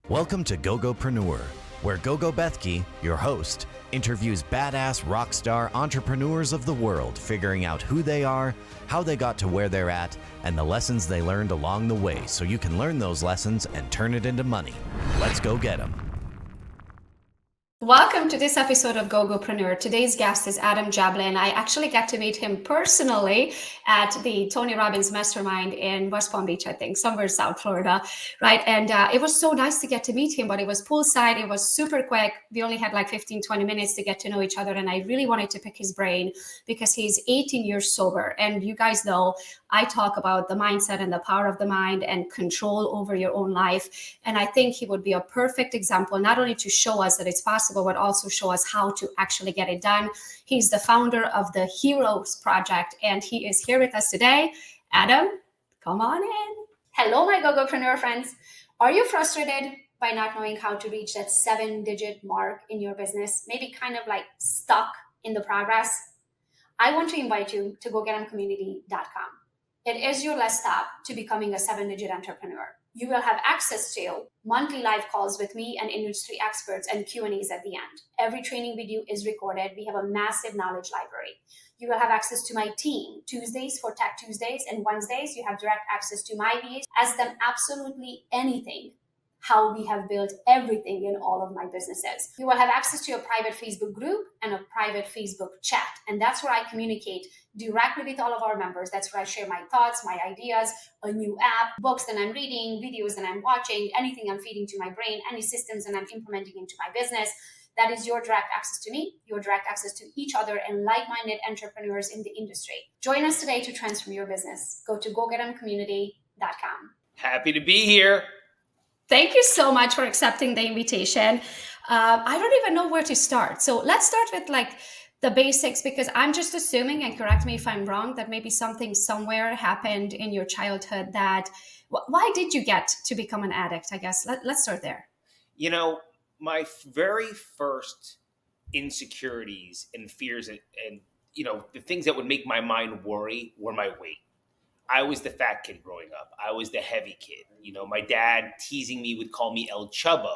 Welcome to Gogopreneur, where Gogo Bethke, your host, interviews badass rock star entrepreneurs of the world, figuring out who they are, how they got to where they're at, and the lessons they learned along the way so you can learn those lessons and turn it into money. Let's go get them. Welcome to this episode of Gogopreneur. Today's guest is Adam Jablin. I actually got to meet him personally at the Tony Robbins Mastermind in West Palm Beach, I think, somewhere South Florida, right? And it was so nice to get to meet him, but it was poolside. It was super quick. We only had like 15, 20 minutes to get to know each other. And I really wanted to pick his brain because he's 18 years sober. And you guys know, I talk about the mindset and the power of the mind and control over your own life. And I think he would be a perfect example, not only to show us that it's possible, but also show us how to actually get it done. He's the founder of the Heroes Project, and he is here with us today. Adam, come on in. Hello, my Gogopreneur friends. Are you frustrated by not knowing how to reach that 7-digit mark in your business? Maybe kind of like stuck in the progress? I want to invite you to GoGetEmCommunity.com. It is your last stop to becoming a 7-digit entrepreneur. You will have access to monthly live calls with me and industry experts and Q&As at the end. Every training video is recorded. We have a massive knowledge library. You will have access to my team. Tuesdays for Tech Tuesdays and Wednesdays, you have direct access to my VAs. Ask them absolutely anything, how we have built everything in all of my businesses. You will have access to a private Facebook group and a private Facebook chat. And that's where I communicate directly with all of our members. That's where I share my thoughts, my ideas, a new app, books that I'm reading, videos that I'm watching, anything I'm feeding to my brain, any systems that I'm implementing into my business. That is your direct access to me, your direct access to each other and like-minded entrepreneurs in the industry. Join us today to transform your business. Go to GoGetEmCommunity.com. Happy to be here. Thank you so much for accepting the invitation. I don't even know where to start. So let's start with like the basics, because I'm just assuming, and correct me if I'm wrong, that maybe something somewhere happened in your childhood that, why did you get to become an addict? I guess let's start there. You know, my very first insecurities and fears and you know, the things that would make my mind worry were my weight. I was the fat kid growing up. I was the heavy kid. You know, my dad teasing me would call me El Chubbo.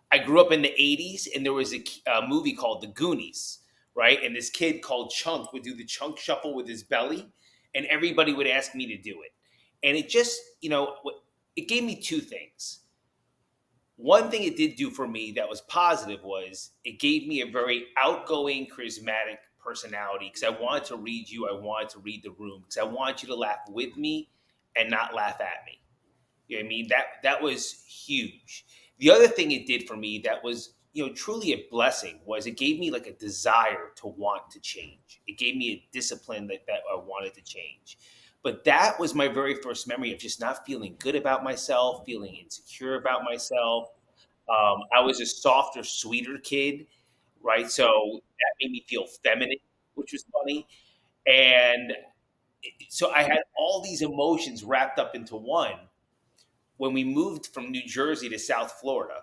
I grew up in the 80s, and there was a movie called The Goonies, right? And this kid called Chunk would do the chunk shuffle with his belly, and everybody would ask me to do it. And it just, you know, it gave me two things. One thing it did do for me that was positive was it gave me a very outgoing, charismatic personality, because I wanted to read you. I wanted to read the room because I want you to laugh with me and not laugh at me. You know what I mean? That was huge. The other thing it did for me that was, you know, truly a blessing was it gave me like a desire to want to change. It gave me a discipline that I wanted to change. But that was my very first memory of just not feeling good about myself, feeling insecure about myself. I was a softer, sweeter kid, right? So that made me feel feminine, which was funny. And so I had all these emotions wrapped up into one. When we moved from New Jersey to South Florida,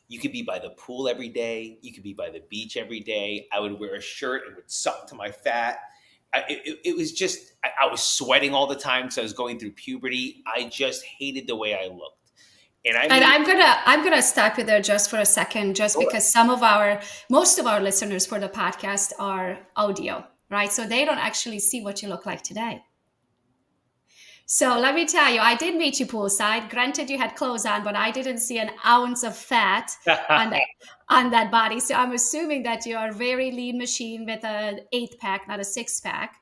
you could be by the pool every day. You could be by the beach every day. I would wear a shirt. It would suck to my fat. It was just, I was sweating all the time because I was going through puberty. I just hated the way I looked. And I'm gonna stop you there just for a second, just Sure. because most of our listeners for the podcast are audio, right? So they don't actually see what you look like today. So let me tell you, I did meet you poolside. Granted, you had clothes on, but I didn't see an ounce of fat on that body. So I'm assuming that you are a very lean machine with an 8-pack, not a 6-pack.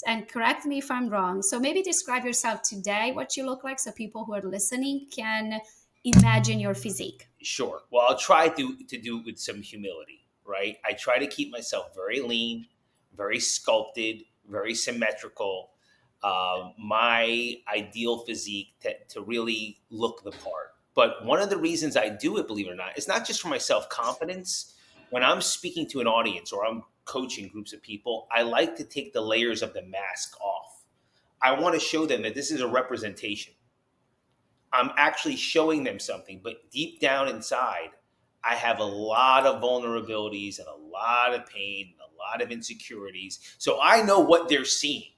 And correct me if I'm wrong. So maybe describe yourself today, what you look like, so people who are listening can imagine your physique. Sure. Well, I'll try to do it with some humility, right? I try to keep myself very lean, very sculpted, very symmetrical. My ideal physique to really look the part. But one of the reasons I do it, believe it or not, it's not just for my self-confidence. When I'm speaking to an audience or I'm coaching groups of people, I like to take the layers of the mask off. I want to show them that this is a representation. I'm actually showing them something, but deep down inside, I have a lot of vulnerabilities and a lot of pain, and a lot of insecurities. So I know what they're seeing.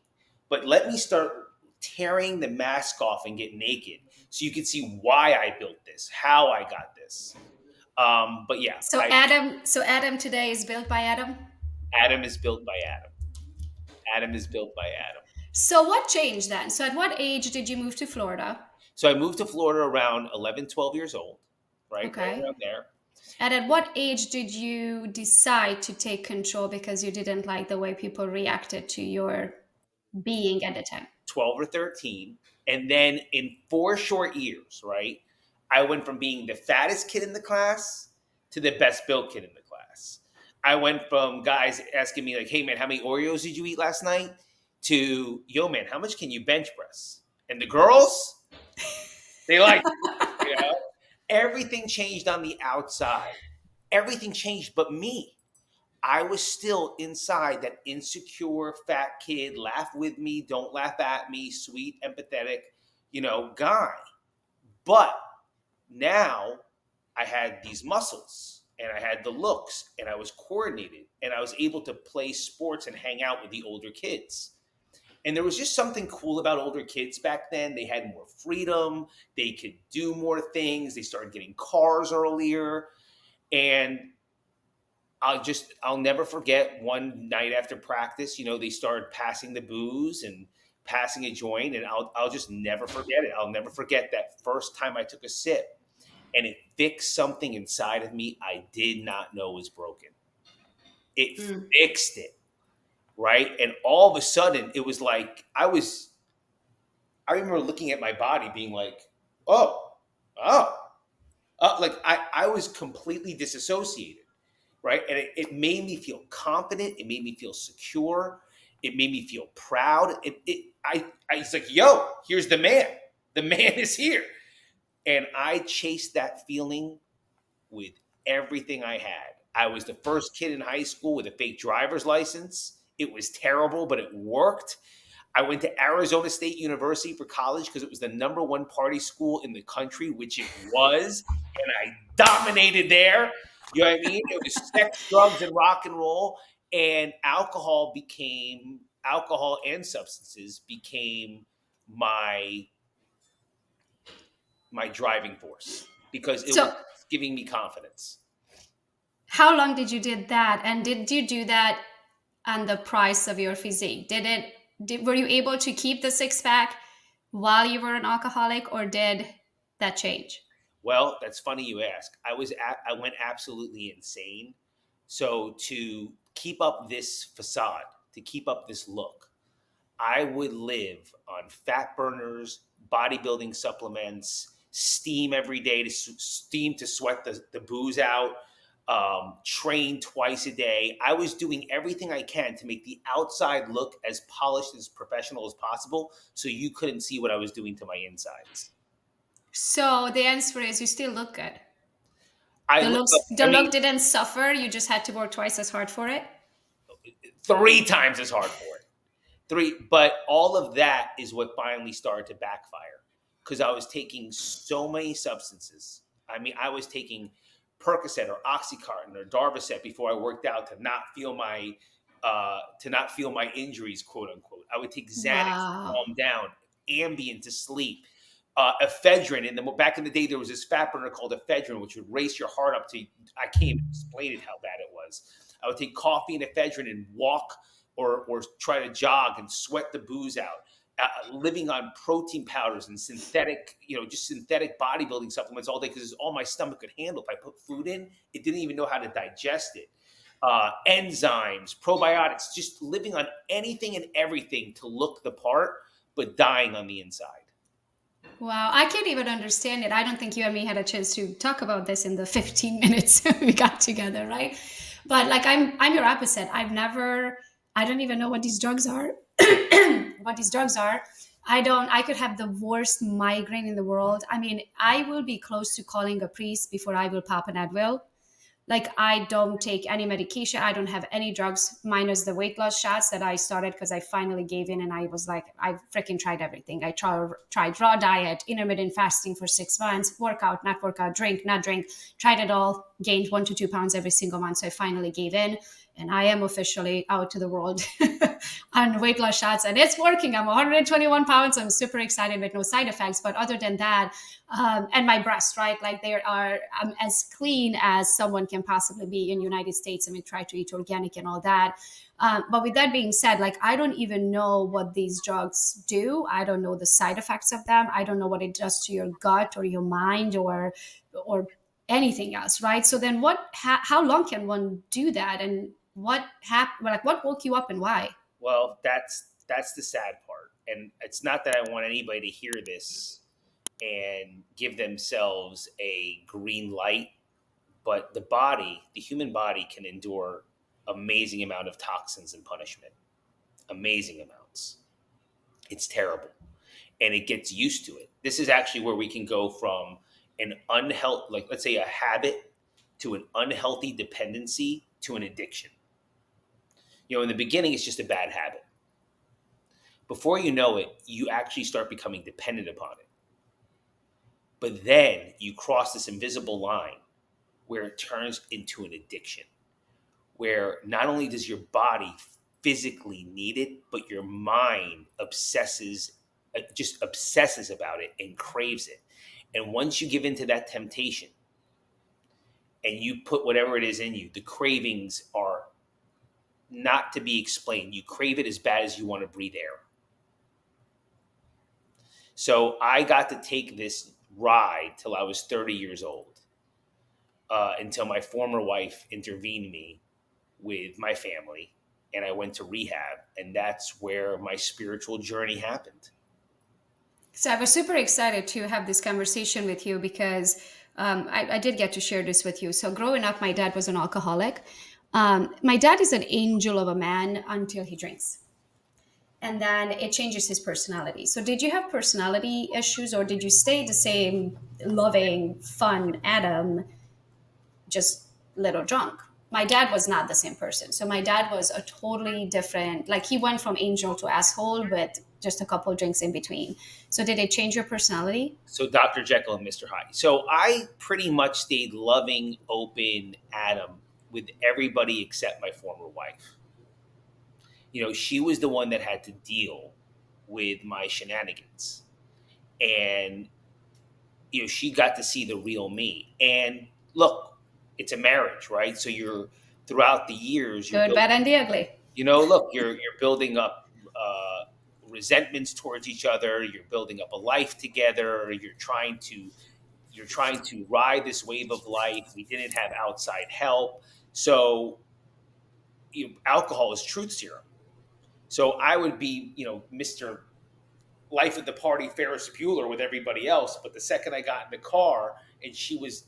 But let me start tearing the mask off and get naked so you can see why I built this, how I got this. But yeah, So Adam today is built by Adam. Adam is built by Adam. Adam is built by Adam. So what changed then? So at what age did you move to Florida? So I moved to Florida around 11, 12 years old, right Okay. around there. And at what age did you decide to take control because you didn't like the way people reacted to your being at the time? 12 or 13. And then in 4 short years, right, I went from being the fattest kid in the class to the best built kid in the class. I went from guys asking me like, hey man, how many Oreos did you eat last night? To, yo man, how much can you bench press? And the girls, they like, you know, everything changed on the outside. Everything changed but me. I was still inside that insecure fat kid, laugh with me, don't laugh at me, sweet, empathetic, guy. But now I had these muscles and I had the looks and I was coordinated and I was able to play sports and hang out with the older kids. And there was just something cool about older kids back then. They had more freedom. They could do more things. They started getting cars earlier. And I'll never forget one night after practice, they started passing the booze and passing a joint, and I'll just never forget it. I'll never forget that first time I took a sip and it fixed something inside of me I did not know was broken. It fixed it, right? And all of a sudden it was like I remember looking at my body being like, oh, like I was completely disassociated. Right. And it made me feel confident. It made me feel secure. It made me feel proud. I was like, yo, here's the man. The man is here. And I chased that feeling with everything I had. I was the first kid in high school with a fake driver's license. It was terrible, but it worked. I went to Arizona State University for college because it was the #1 party school in the country, which it was. And I dominated there. You know what I mean? It was sex, drugs, and rock and roll. And alcohol and substances became my driving force because it was giving me confidence. How long did you did that? And did you do that on the price of your physique? Were you able to keep the six-pack while you were an alcoholic, or did that change? Well, that's funny you ask. I went absolutely insane. So to keep up this facade, to keep up this look, I would live on fat burners, bodybuilding supplements, steam every day to sweat the booze out, train twice a day. I was doing everything I can to make the outside look as polished, as professional as possible, so you couldn't see what I was doing to my insides. So the answer is you still look good. The look didn't suffer. You just had to work twice as hard for it. 3 times as hard for it. But all of that is what finally started to backfire because I was taking so many substances. I mean, I was taking Percocet or Oxycontin or Darvocet before I worked out to not feel my injuries, quote unquote. I would take Xanax to calm down, Ambien to sleep. Ephedrine, and back in the day, there was this fat burner called ephedrine, which would race your heart up to, I can't even explain it how bad it was. I would take coffee and ephedrine and walk or try to jog and sweat the booze out. Living on protein powders and synthetic bodybuilding supplements all day because it's all my stomach could handle. If I put food in, it didn't even know how to digest it. Enzymes, probiotics, just living on anything and everything to look the part, but dying on the inside. Wow, I can't even understand it. I don't think you and me had a chance to talk about this in the 15 minutes we got together, right? But like I'm your opposite. I don't even know what these drugs are. I could have the worst migraine in the world. I mean, I will be close to calling a priest before I will pop an Advil. Like, I don't take any medication. I don't have any drugs minus the weight loss shots that I started because I finally gave in and I was like, I freaking tried everything. I tried raw diet, intermittent fasting for 6 months, workout, not workout, drink, not drink, tried it all, gained 1 to 2 pounds every single month. So I finally gave in and I am officially out to the world. on weight loss shots, and it's working. I'm 121 pounds. I'm super excited with no side effects. But other than that, and my breasts, right? Like they are as clean as someone can possibly be in the United States. I mean, try to eat organic and all that. But with that being said, like I don't even know what these drugs do. I don't know the side effects of them. I don't know what it does to your gut or your mind or anything else, right? So then how long can one do that, and what happened? Like what woke you up and why? Well, that's the sad part. And it's not that I want anybody to hear this and give themselves a green light, but the human body can endure amazing amount of toxins and punishment. Amazing amounts. It's terrible. And it gets used to it. This is actually where we can go from an unhealthy, like let's say a habit, to an unhealthy dependency to an addiction. In the beginning, it's just a bad habit. Before you know it, you actually start becoming dependent upon it. But then you cross this invisible line where it turns into an addiction, where not only does your body physically need it, but your mind just obsesses about it and craves it. And once you give into that temptation and you put whatever it is in you, the cravings are not to be explained. You crave it as bad as you want to breathe air. So I got to take this ride till I was 30 years old, until my former wife intervened me with my family, and I went to rehab, and that's where my spiritual journey happened. So I was super excited to have this conversation with you because I did get to share this with you. So growing up, my dad was an alcoholic. My dad is an angel of a man until he drinks. And then it changes his personality. So did you have personality issues, or did you stay the same loving, fun Adam, just little drunk? My dad was not the same person. So my dad was a totally different, like he went from angel to asshole with just a couple of drinks in between. So did it change your personality? So Dr. Jekyll and Mr. Hyde. So I pretty much stayed loving, open Adam with everybody except my former wife. She was the one that had to deal with my shenanigans. And, she got to see the real me. And look, it's a marriage, right? So you're throughout the years, Good, bad, and the ugly. Look, you're building up resentments towards each other. You're building up a life together. You're trying to ride this wave of life. We didn't have outside help, so alcohol is truth serum. So I would be, Mr. Life of the party, Ferris Bueller with everybody else. But the second I got in the car and she was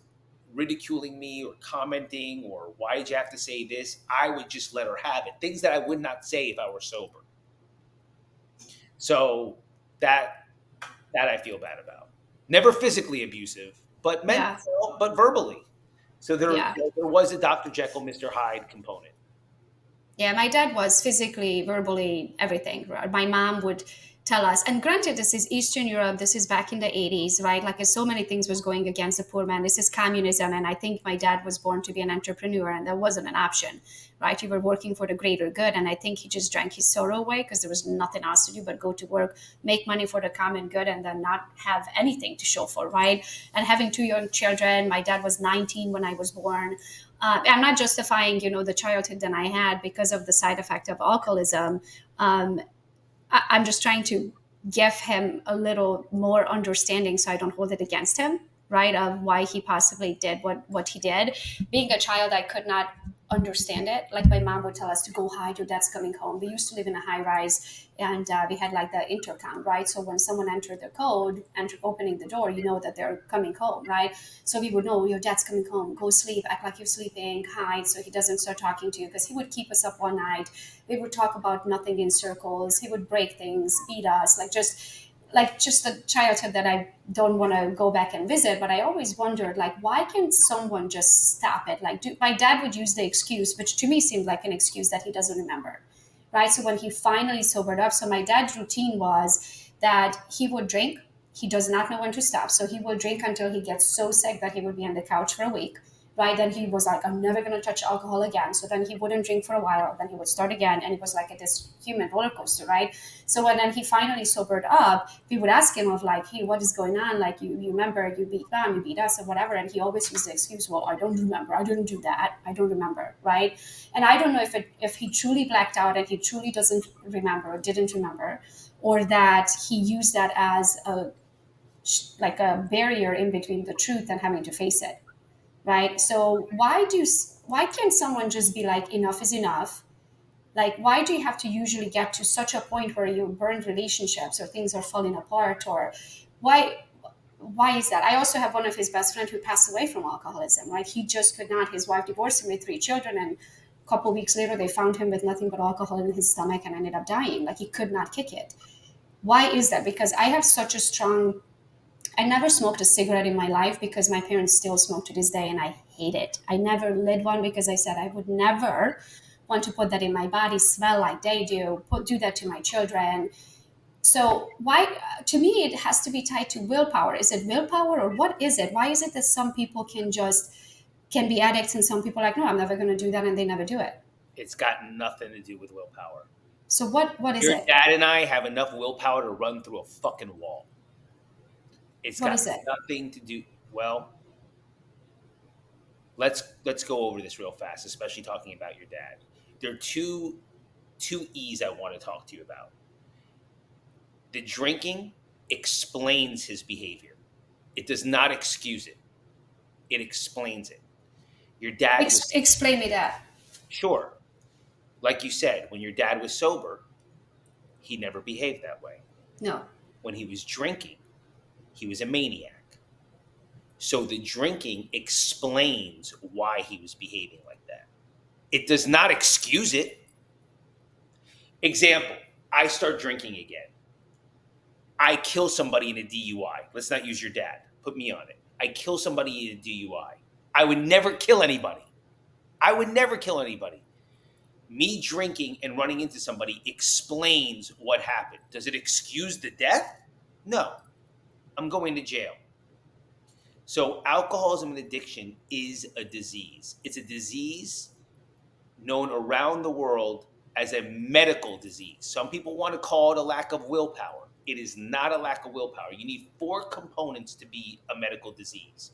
ridiculing me or commenting or why did you have to say this, I would just let her have it. Things that I would not say if I were sober. So that I feel bad about. Never physically abusive, but but verbally. So there was a Dr. Jekyll, Mr. Hyde component. Yeah, my dad was physically, verbally, everything. My mom would tell us, and granted, this is Eastern Europe, this is back in the 80s, right? Like so many things was going against the poor man. This is communism. And I think my dad was born to be an entrepreneur, and that wasn't an option, right? You were working for the greater good. And I think he just drank his sorrow away because there was nothing else to do but go to work, make money for the common good, and then not have anything to show for, right? And having 2 young children, my dad was 19 when I was born. I'm not justifying, the childhood that I had because of the side effect of alcoholism. I'm just trying to give him a little more understanding so I don't hold it against him, right, of why he possibly did what he did. Being a child, I could not understand it. Like my mom would tell us to go hide, your dad's coming home. We used to live in a high rise, and we had like the intercom, right? So when someone entered the code, opening the door, you know that they're coming home, right? So we would know your dad's coming home, go sleep, act like you're sleeping, hide so he doesn't start talking to you, because he would keep us up all night. We would talk about nothing in circles. He would break things, beat us, just the childhood that I don't want to go back and visit. But I always wondered, why can't someone just stop it? My dad would use the excuse, which to me seemed like an excuse that he doesn't remember, right? So when he finally sobered up, so my dad's routine was that he would drink. He does not know when to stop. So he will drink until he gets so sick that he would be on the couch for a week. right? Then he was like, I'm never going to touch alcohol again. So then he wouldn't drink for a while. Then he would start again. And it was like this human roller coaster, right? So when then he finally sobered up, we would ask him of like, hey, what is going on? Like, you remember you beat them, you beat us or whatever. And he always used the excuse, well, I don't remember. I didn't do that. I don't remember, right? And I don't know if he truly blacked out and he truly doesn't remember or didn't remember, or that he used that as a barrier in between the truth and having to face it, right? So why can't someone just be like, enough is enough? Like, why do you have to usually get to such a point where you burn relationships or things are falling apart? Or why is that? I also have one of his best friends who passed away from alcoholism, right? He just could not. His wife divorced him with 3 children, and a couple of weeks later they found him with nothing but alcohol in his stomach and ended up dying. Like, he could not kick it. Why is that? Because I have such a strong, I never smoked a cigarette in my life because my parents still smoke to this day and I hate it. I never lit one because I said I would never want to put that in my body, smell like they do that to my children. So why, to me, it has to be tied to willpower. Is it willpower or what is it? Why is it that some people can be addicts and some people are like, no, I'm never going to do that, and they never do it? It's got nothing to do with willpower. So what is Your it? dad and I have enough willpower to run through a fucking wall. It's What got is it? nothing to do. Well, let's go over this real fast, especially talking about your dad. There are two E's I want to talk to you about. The drinking explains his behavior. It does not excuse it. It explains it. Your dad was Explain me that. sure. Like you said, when your dad was sober, he never behaved that way. No. When he was drinking, he was a maniac. So the drinking explains why he was behaving like that. It does not excuse it. Example, I start drinking again. I kill somebody in a DUI. Let's not use your dad. Put me on it. I kill somebody in a DUI. I would never kill anybody. I would never kill anybody. Me drinking and running into somebody explains what happened. Does it excuse the death? No. I'm going to jail. So alcoholism and addiction is a disease. It's a disease known around the world as a medical disease. Some people want to call it a lack of willpower. It is not a lack of willpower. You need 4 components to be a medical disease.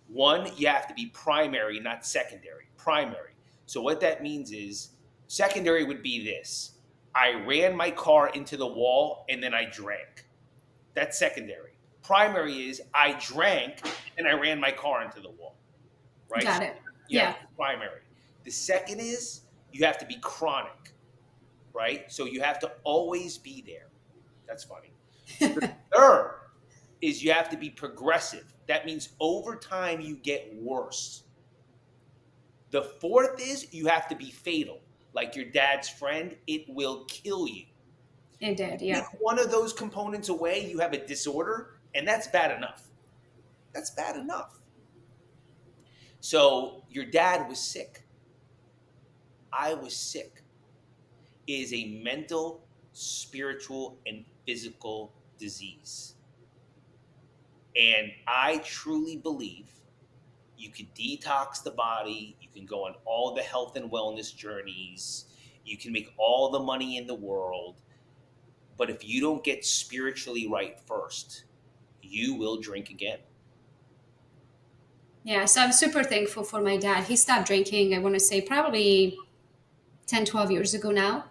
1, you have to be primary, not secondary. Primary. So what that means is, secondary would be this. I ran my car into the wall and then I drank. That's secondary. Primary is I drank and I ran my car into the wall. Right? Got it. Yeah. Primary. The second is you have to be chronic. Right? So you have to always be there. That's funny. The third is you have to be progressive. That means over time you get worse. The fourth is you have to be fatal. Like your dad's friend, it will kill you. It did, yeah. Take one of those components away, you have a disorder, and that's bad enough. That's bad enough. So your dad was sick. I was sick. It is a mental, spiritual, and physical disease. And I truly believe you can detox the body. You can go on all the health and wellness journeys. You can make all the money in the world. But if you don't get spiritually right first, you will drink again. Yeah, so I'm super thankful for my dad. He stopped drinking, I want to say probably 10, 12 years ago now.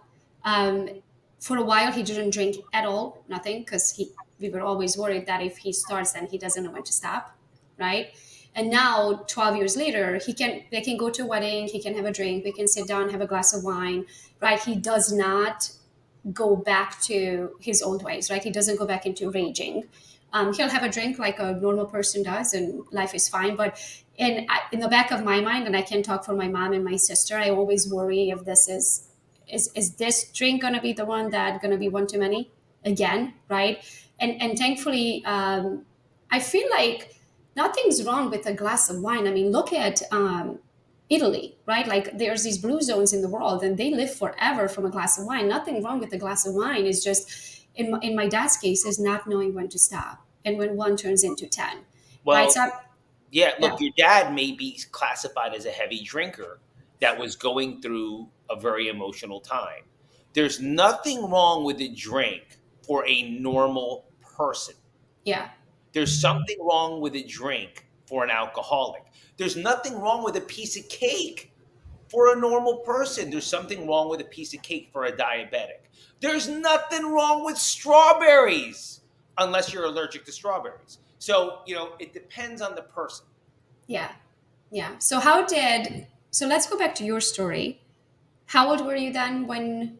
For a while, he didn't drink at all, nothing, because we were always worried that if he starts, then he doesn't know when to stop, right? And now, 12 years later, they can go to a wedding, he can have a drink, we can sit down, have a glass of wine, right? He does not go back to his old ways, right? He doesn't go back into raging. He'll have a drink like a normal person does, and life is fine. But in the back of my mind, and I can talk for my mom and my sister, I always worry if this is this drink going to be the one that going to be one too many again, right? And thankfully, I feel like nothing's wrong with a glass of wine. I mean, look at Italy, right? Like there's these blue zones in the world and they live forever from a glass of wine. Nothing wrong with a glass of wine. It's just, in my dad's case, is not knowing when to stop and when one turns into 10. Well, right? So Yeah, Yeah. look, your dad may be classified as a heavy drinker that was going through a very emotional time. There's nothing wrong with a drink for a normal person. Yeah. There's something wrong with a drink for an alcoholic. There's nothing wrong with a piece of cake for a normal person. There's something wrong with a piece of cake for a diabetic. There's nothing wrong with strawberries unless you're allergic to strawberries. So, it depends on the person. Yeah. Yeah. So let's go back to your story. How old were you then when,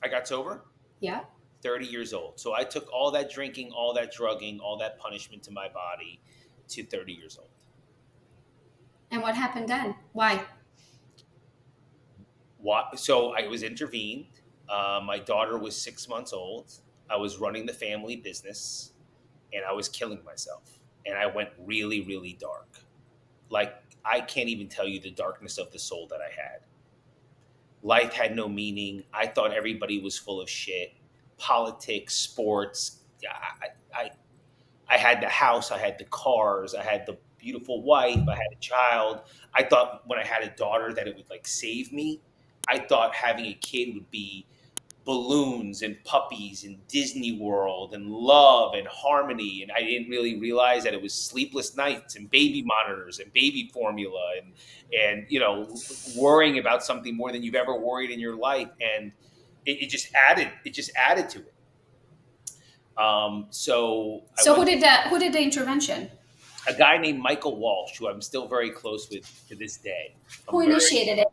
I got sober, yeah? 30 years old. So I took all that drinking, all that drugging, all that punishment to my body to 30 years old. And what happened then? Why? So I was intervened. My daughter was 6 months old. I was running the family business and I was killing myself. And I went really, really dark. Like, I can't even tell you the darkness of the soul that I had. Life had no meaning. I thought everybody was full of shit. Politics, sports. I had the house, I had the cars, I had the beautiful wife, I had a child. I thought when I had a daughter that it would like save me. I thought having a kid would be balloons and puppies and Disney World and love and harmony. And I didn't really realize that it was sleepless nights and baby monitors and baby formula and worrying about something more than you've ever worried in your life. And it just added to it. So I So went who did the intervention? a guy named Michael Walsh, who I'm still very close with to this day. Who initiated it?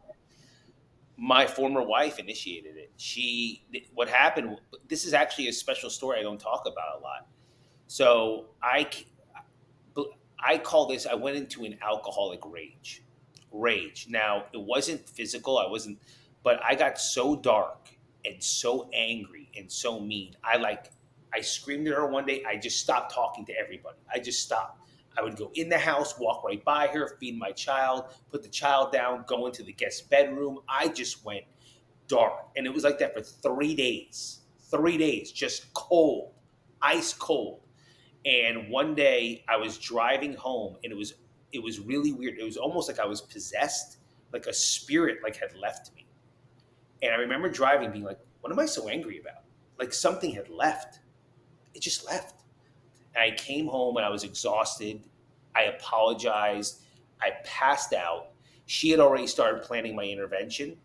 My former wife initiated it. What happened, this is actually a special story I don't talk about a lot. So I call this, I went into an alcoholic rage. Now, it wasn't physical, but I got so dark and so angry and so mean. I screamed at her one day. I just stopped talking to everybody. I just stopped. I would go in the house, walk right by her, feed my child, put the child down, go into the guest bedroom. I just went dark. And it was like that for 3 days. 3 days, just cold, ice cold. And one day I was driving home and it was really weird. It was almost like I was possessed, like a spirit like had left me. And I remember driving being like, what am I so angry about? Like something had left. It just left. And I came home and I was exhausted. I apologized. I passed out. She had already started planning my intervention.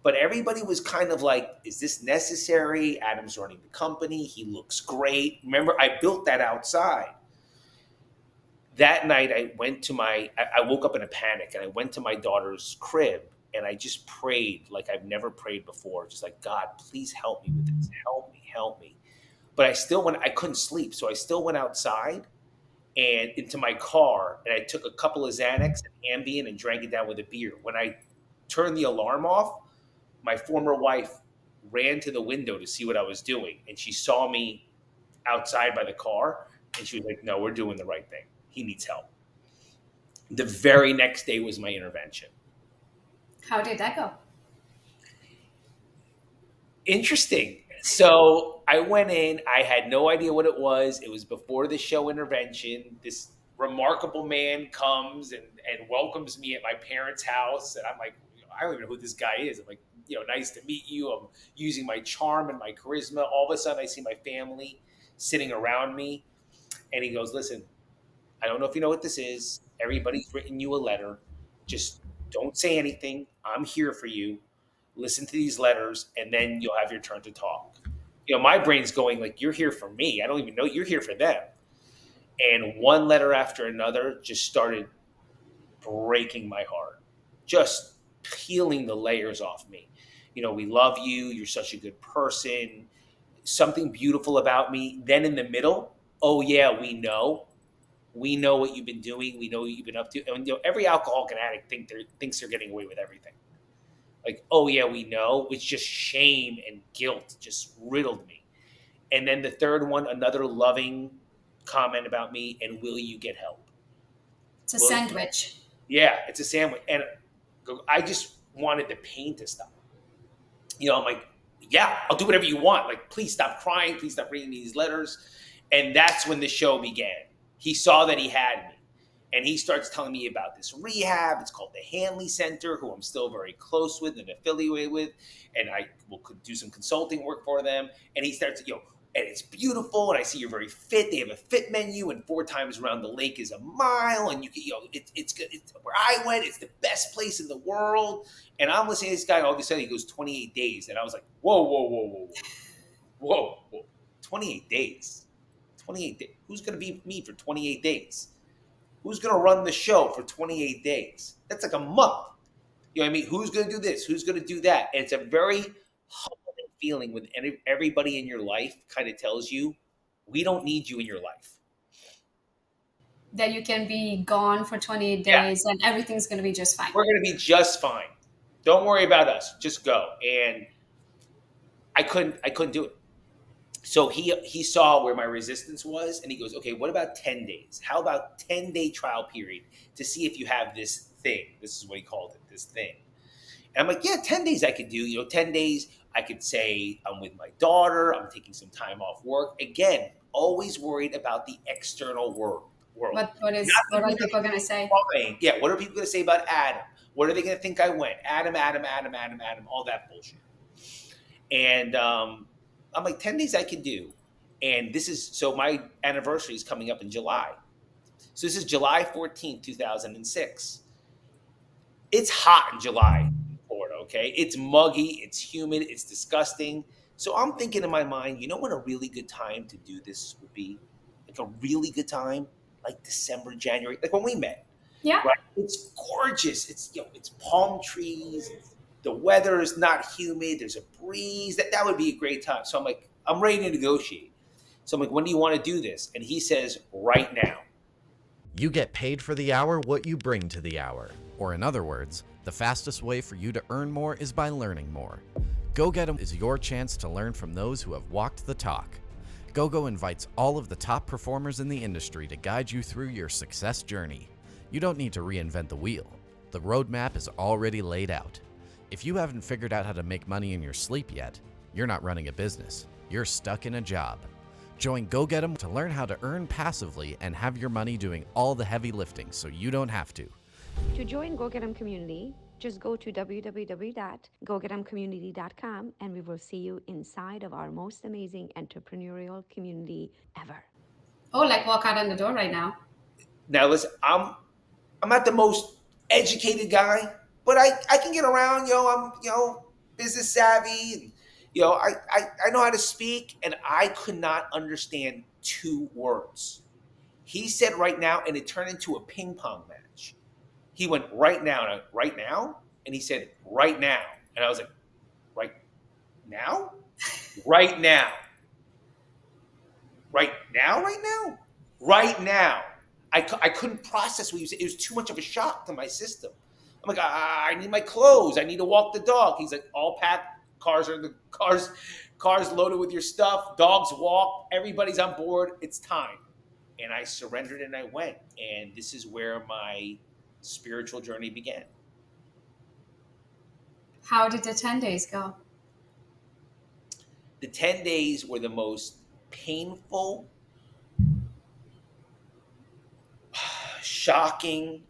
But everybody was kind of like, is this necessary? Adam's running the company. He looks great. Remember, I built that outside. That night, I woke up in a panic and I went to my daughter's crib and I just prayed like I've never prayed before. Just like, God, please help me with this. Help me, help me. But I couldn't sleep. So I still went outside and into my car and I took a couple of Xanax and Ambien and drank it down with a beer. When I turned the alarm off, my former wife ran to the window to see what I was doing. And she saw me outside by the car and she was like, no, we're doing the right thing. He needs help. The very next day was my intervention. How did that go? Interesting. So I went in, I had no idea what it was. It was before the show intervention. This remarkable man comes and welcomes me at my parents' house. And I'm like, I don't even know who this guy is. I'm like, nice to meet you. I'm using my charm and my charisma. All of a sudden I see my family sitting around me. And he goes, listen, I don't know if you know what this is. Everybody's written you a letter. Just don't say anything. I'm here for you. Listen to these letters, and then you'll have your turn to talk. My brain's going like, you're here for me. I don't even know you're here for them. And one letter after another just started breaking my heart, just peeling the layers off me. We love you. You're such a good person. Something beautiful about me. Then in the middle, oh yeah, we know what you've been doing. We know what you've been up to. And every alcoholic and addict thinks they're getting away with everything. Like, oh yeah, we know. It's just shame and guilt just riddled me. And then the third one, another loving comment about me, and will you get help? It's a sandwich. Yeah, it's a sandwich. And I just wanted the pain to stop. I'm like, yeah, I'll do whatever you want. Like, please stop crying. Please stop reading these letters. And that's when the show began. He saw that he had me. And he starts telling me about this rehab. It's called the Hanley Center, who I'm still very close with and affiliated with. And I will do some consulting work for them. And he starts, and it's beautiful. And I see you're very fit. They have a fit menu, and 4 times around the lake is a mile. And you can, it's good. It's where I went. It's the best place in the world. And I'm listening to this guy. All of a sudden, he goes 28 days. And I was like, whoa, whoa, whoa, whoa, whoa, whoa. 28 days. 28 days. Who's going to be me for 28 days? Who's going to run the show for 28 days? That's like a month. You know what I mean? Who's going to do this? Who's going to do that? And it's a very humbling feeling when everybody in your life kind of tells you, we don't need you in your life. That you can be gone for 28 days and everything's going to be just fine. We're going to be just fine. Don't worry about us. Just go. And I couldn't do it. So he saw where my resistance was, and he goes, okay, what about 10 days? How about 10-day trial period to see if you have this thing? This is what he called it, this thing. And I'm like, yeah, 10 days I could do. 10 days I could say I'm with my daughter. I'm taking some time off work. Again, always worried about the external world. What are people going to say? Yeah, what are people going to say about Adam? What are they going to think I went? Adam, all that bullshit. And I'm like, 10 days I can do. And so my anniversary is coming up in July. So this is July 14th, 2006. It's hot in July in Florida, okay? It's muggy, it's humid, it's disgusting. So I'm thinking in my mind, you know what a really good time to do this would be? Like a really good time, like December, January, like when we met. Yeah. Right? It's gorgeous. It's it's palm trees. The weather is not humid. There's a breeze. That would be a great time. So I'm like, I'm ready to negotiate. So I'm like, when do you want to do this? And he says, right now. You get paid for the hour what you bring to the hour. Or in other words, the fastest way for you to earn more is by learning more. Go Get 'em is your chance to learn from those who have walked the talk. Gogo invites all of the top performers in the industry to guide you through your success journey. You don't need to reinvent the wheel. The roadmap is already laid out. If you haven't figured out how to make money in your sleep yet, you're not running a business. You're stuck in a job. Join Go Get 'em to learn how to earn passively and have your money doing all the heavy lifting so you don't have to. To join Go Get 'em community, just go to www.gogetemcommunity.com and we will see you inside of our most amazing entrepreneurial community ever. Oh, like walk out on the door right now. Now listen, I'm not the most educated guy, but I can get around, I'm, business savvy. And, I know how to speak, and I could not understand 2 words. He said right now, and it turned into a ping pong match. He went right now, and I went, right now? And he said, right now. And I was like, right now? Right now. Right now, right now? Right now. I couldn't process what he said. It was too much of a shock to my system. I'm like, I need my clothes. I need to walk the dog. He's like, all packed. Cars loaded with your stuff. Dogs walk. Everybody's on board. It's time. And I surrendered and I went. And this is where my spiritual journey began. How did the 10 days go? The 10 days were the most painful, shocking,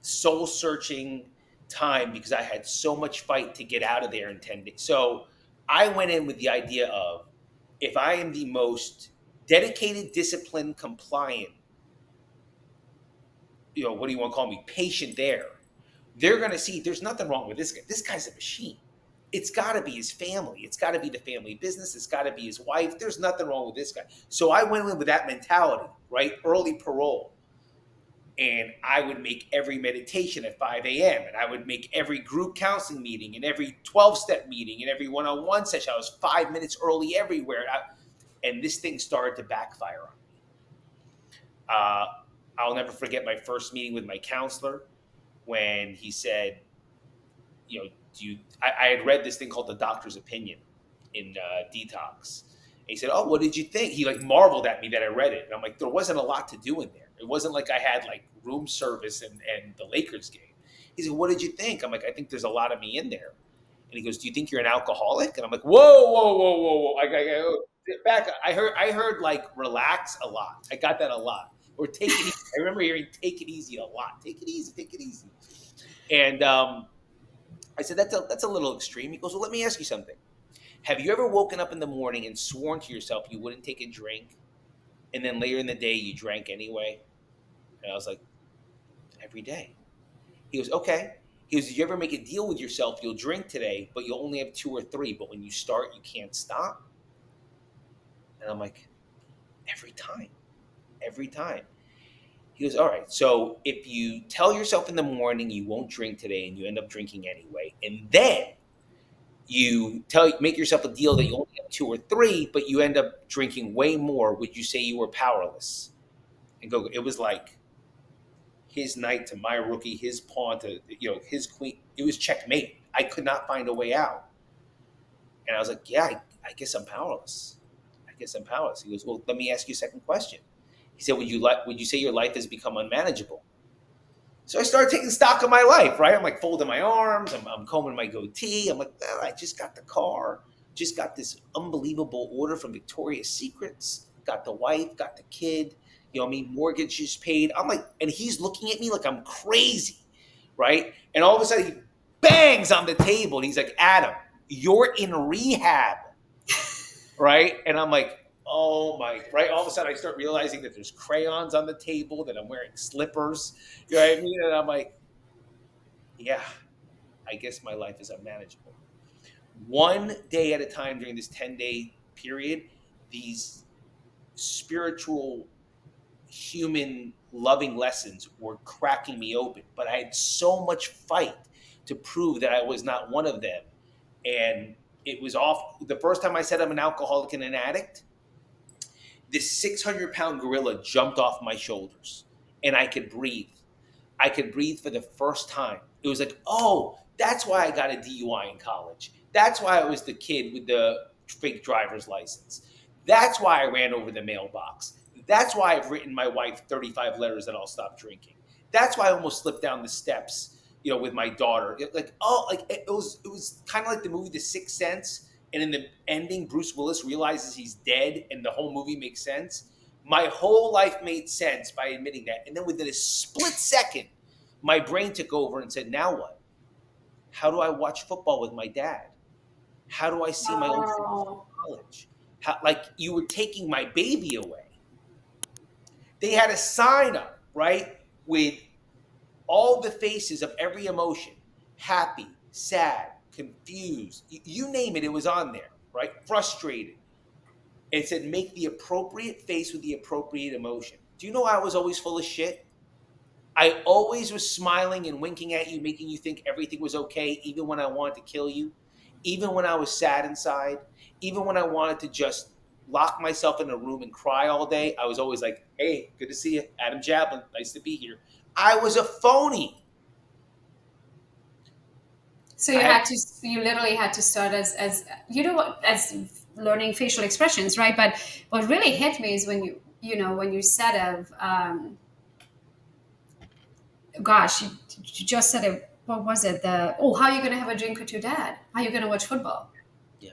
soul-searching time because I had so much fight to get out of there in 10 days. So I went in with the idea of, if I am the most dedicated, disciplined, compliant, what do you want to call me, patient there, they're going to see there's nothing wrong with this guy. This guy's a machine. It's got to be his family. It's got to be the family business. It's got to be his wife. There's nothing wrong with this guy. So I went in with that mentality, right? Early parole. And I would make every meditation at 5 a.m. And I would make every group counseling meeting and every 12-step meeting and every one-on-one session. I was 5 minutes early everywhere. And this thing started to backfire on me. I'll never forget my first meeting with my counselor when he said, I had read this thing called The Doctor's Opinion in Detox. And he said, oh, what did you think? He marveled at me that I read it. And I'm like, there wasn't a lot to do in there. It wasn't like I had room service and the Lakers game. He said, what did you think? I'm like, I think there's a lot of me in there. And he goes, do you think you're an alcoholic? And I'm like, whoa. I heard like relax a lot. I got that a lot. Or take it easy. I remember hearing take it easy a lot. Take it easy, take it easy. And I said, that's a little extreme. He goes, well, let me ask you something. Have you ever woken up in the morning and sworn to yourself you wouldn't take a drink, and then later in the day you drank anyway? And I was like, every day. He goes, okay. He goes, did you ever make a deal with yourself? You'll drink today, but you'll only have 2 or 3. But when you start, you can't stop. And I'm like, every time, every time. He goes, all right. So if you tell yourself in the morning you won't drink today and you end up drinking anyway, and then you make yourself a deal that you only have 2 or 3, but you end up drinking way more, would you say you were powerless? And Gogo, it was like his knight to my rookie, his pawn to his queen. It was checkmate. I could not find a way out. And I was like, yeah, I guess I'm powerless. I guess I'm powerless. He goes, well, let me ask you a second question. He said, would you say your life has become unmanageable? So I started taking stock of my life, right? I'm like folding my arms. I'm combing my goatee. I'm like, well, I just got the car. Just got this unbelievable order from Victoria's Secrets. Got the wife, got the kid. You know what I mean? Mortgage is paid. I'm like, and he's looking at me like I'm crazy, right? And all of a sudden he bangs on the table. And he's like, Adam, you're in rehab, right? And I'm like, oh my, right? All of a sudden I start realizing that there's crayons on the table, that I'm wearing slippers, you know what I mean? And I'm like, yeah, I guess my life is unmanageable. One day at a time during this 10-day period, these spiritual, human, loving lessons were cracking me open. But I had so much fight to prove that I was not one of them. And it was off. The first time I said I'm an alcoholic and an addict, this 600-pound gorilla jumped off my shoulders and I could breathe. I could breathe for the first time. It was like, oh, that's why I got a DUI in college. That's why I was the kid with the fake driver's license. That's why I ran over the mailbox. That's why I've written my wife 35 letters that I'll stop drinking. That's why I almost slipped down the steps, with my daughter. It was kind of like the movie The Sixth Sense. And in the ending, Bruce Willis realizes he's dead and the whole movie makes sense. My whole life made sense by admitting that. And then within a split second, my brain took over and said, now what? How do I watch football with my dad? How do I see my own friends in college? Like you were taking my baby away. They had a sign up, right, with all the faces of every emotion, happy, sad, confused, you name it, it was on there, right? Frustrated. It said, make the appropriate face with the appropriate emotion. Do you know I was always full of shit? I always was smiling and winking at you, making you think everything was okay, even when I wanted to kill you, even when I was sad inside, even when I wanted to just lock myself in a room and cry all day. I was always like, hey, good to see you. Adam Jablin, nice to be here. I was a phony. So you literally had to start as learning facial expressions, right? But what really hit me is when you said you just said it. What was it? How are you going to have a drink with your dad? How are you going to watch football? Yeah.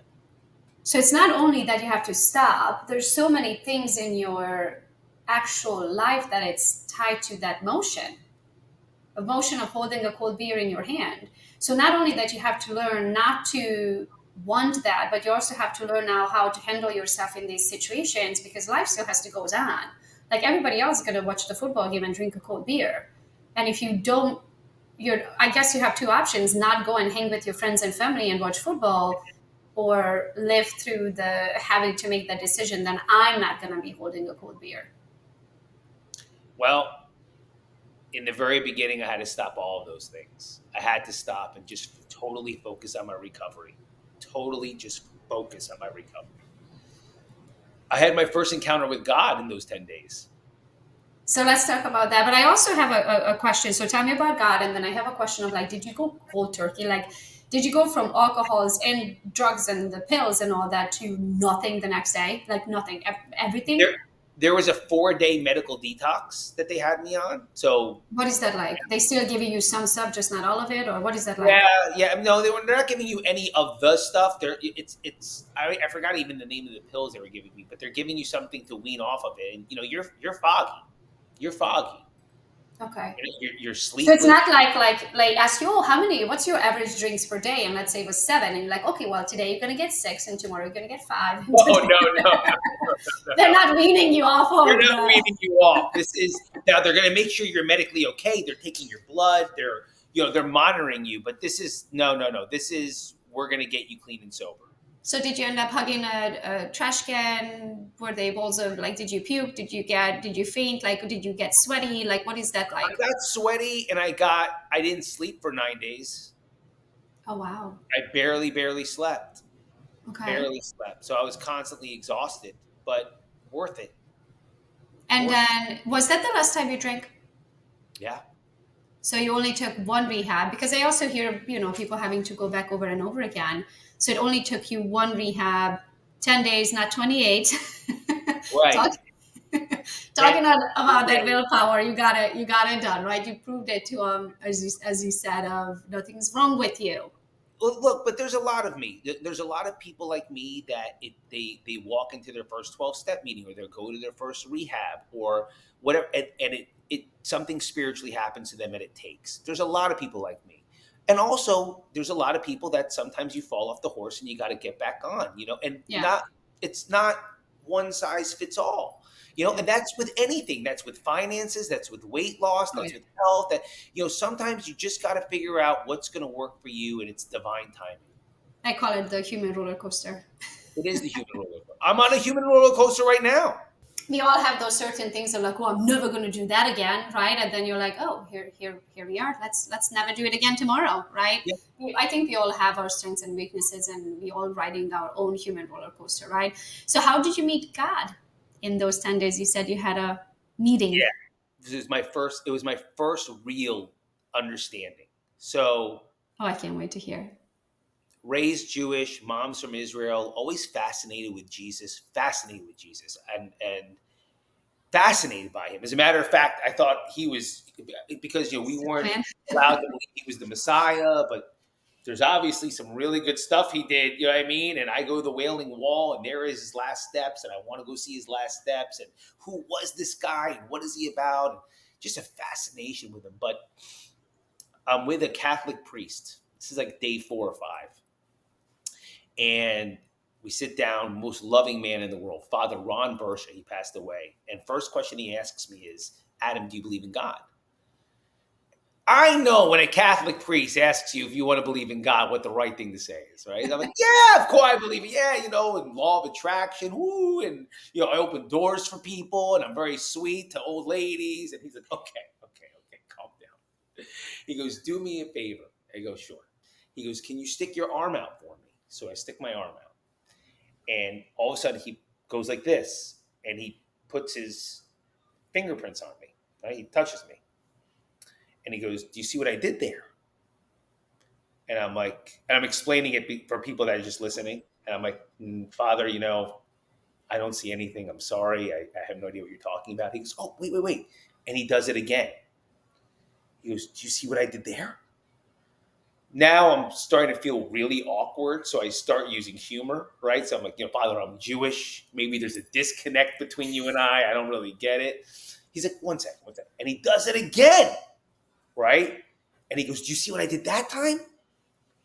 So it's not only that you have to stop. There's so many things in your actual life that it's tied to that emotion of holding a cold beer in your hand. So not only that you have to learn not to want that, but you also have to learn now how to handle yourself in these situations, because life still has to go on. Like everybody else is going to watch the football game and drink a cold beer. And if you don't, I guess you have two options: not go and hang with your friends and family and watch football, or live through the having to make that decision. Then I'm not going to be holding a cold beer. Well, in the very beginning, I had to stop all of those things. I had to stop and just totally focus on my recovery. Totally just focus on my recovery. I had my first encounter with God in those 10 days. So let's talk about that. But I also have a question. So tell me about God. And then I have a question of did you go cold turkey? Did you go from alcohols and drugs and the pills and all that to nothing the next day? Like nothing, everything? there was a 4-day medical detox that they had me on. So What is that like? They still giving you some stuff, just not all of it, or what is that like? yeah, no, they're not giving you any of the stuff. I forgot even the name of the pills they were giving me, but they're giving you something to wean off of it, and you're foggy, you're foggy, Okay. you're So it's sleepless. not like ask you, oh, what's your average drinks per day? And let's say it was 7, and you're like, okay, well, today you're gonna get 6, and tomorrow you're gonna get 5. Oh no. They're not weaning you off They're of not weaning you off. This is now they're going to make sure you're medically okay. They're taking your blood. They're monitoring you. But this is no. This is we're going to get you clean and sober. So did you end up hugging a trash can? Were they balls of like? Did you puke? Did you faint? Like, did you get sweaty? Like, what is that like? I got sweaty and I didn't sleep for 9 days. Oh wow. I barely slept. Okay. Barely slept. So I was constantly exhausted, but worth it. And then was that the last time you drank? Yeah. So you only took one rehab, because I also hear, people having to go back over and over again. So it only took you one rehab, 10 days, not 28. Right. Talking about that willpower, you got it done, right? You proved it to as you said, of nothing's wrong with you. Look, but there's a lot of me. There's a lot of people like me that they walk into their first 12-step meeting, or they'll go to their first rehab or whatever, and it something spiritually happens to them and it takes. There's a lot of people like me. And also there's a lot of people that sometimes you fall off the horse and you got to get back on, and it's not one size fits all. And that's with anything. That's with finances. That's with weight loss. That's with health. That sometimes you just got to figure out what's going to work for you, and it's divine timing. I call it the human roller coaster. It is the human roller coaster. I'm on a human roller coaster right now. We all have those certain things of like, well, I'm never going to do that again, right? And then you're like, oh, here we are. Let's never do it again tomorrow, right? Yeah. I think we all have our strengths and weaknesses, and we all riding our own human roller coaster, right? So how did you meet God? In those 10 days, you said you had a meeting. Yeah, it was my first real understanding. So, I can't wait to hear. Raised Jewish, mom's from Israel, always fascinated with Jesus, and fascinated by him. As a matter of fact, I thought he was, because we weren't allowed to believe he was the Messiah, but there's obviously some really good stuff he did, you know what I mean? And I go to the Wailing Wall, and there is his last steps, and I want to go see his last steps, and who was this guy, and what is he about? And just a fascination with him. But I'm with a Catholic priest. This is like day 4 or 5. And we sit down, most loving man in the world, Father Ron Bersha, he passed away. And first question he asks me is, Adam, do you believe in God? I know when a Catholic priest asks you if you want to believe in God, what the right thing to say is, right? I'm like, yeah, of course I believe it. Yeah, and law of attraction, woo, and I open doors for people, and I'm very sweet to old ladies. And he's like, okay, calm down. He goes, do me a favor. I go, sure. He goes, can you stick your arm out for me? So I stick my arm out, and all of a sudden he goes like this, and he puts his fingerprints on me. Right? He touches me. And he goes, do you see what I did there? And I'm like, and I'm explaining it for people that are just listening. And I'm like, Father, I don't see anything. I'm sorry. I have no idea what you're talking about. He goes, oh, wait. And he does it again. He goes, do you see what I did there? Now I'm starting to feel really awkward. So I start using humor, right? So I'm like, Father, I'm Jewish. Maybe there's a disconnect between you and I. I don't really get it. He's like, one second. And he does it again. Right? And he goes, do you see what I did that time?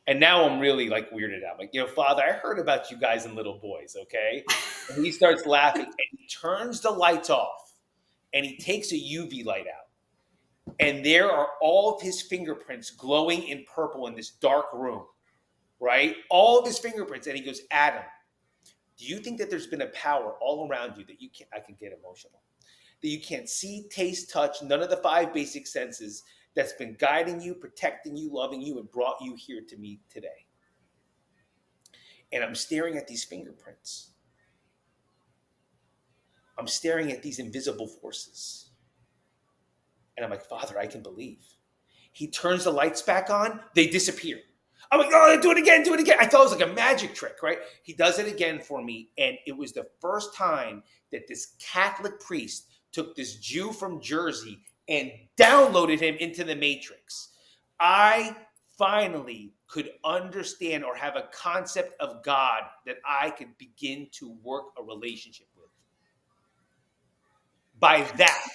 And now I'm really like weirded out. I'm like, Father, I heard about you guys and little boys, okay? And he starts laughing, and he turns the lights off, and he takes a UV light out. And there are all of his fingerprints glowing in purple in this dark room, right? All of his fingerprints. And he goes, Adam, do you think that there's been a power all around you that I can get emotional, that you can't see, taste, touch, none of the 5 basic senses, that's been guiding you, protecting you, loving you, and brought you here to me today? And I'm staring at these fingerprints. I'm staring at these invisible forces. And I'm like, Father, I can believe. He turns the lights back on. They disappear. I'm like, oh, do it again, do it again. I thought it was like a magic trick, right? He does it again for me. And it was the first time that this Catholic priest took this Jew from Jersey and downloaded him into the Matrix. I finally could understand or have a concept of God that I could begin to work a relationship with. By that.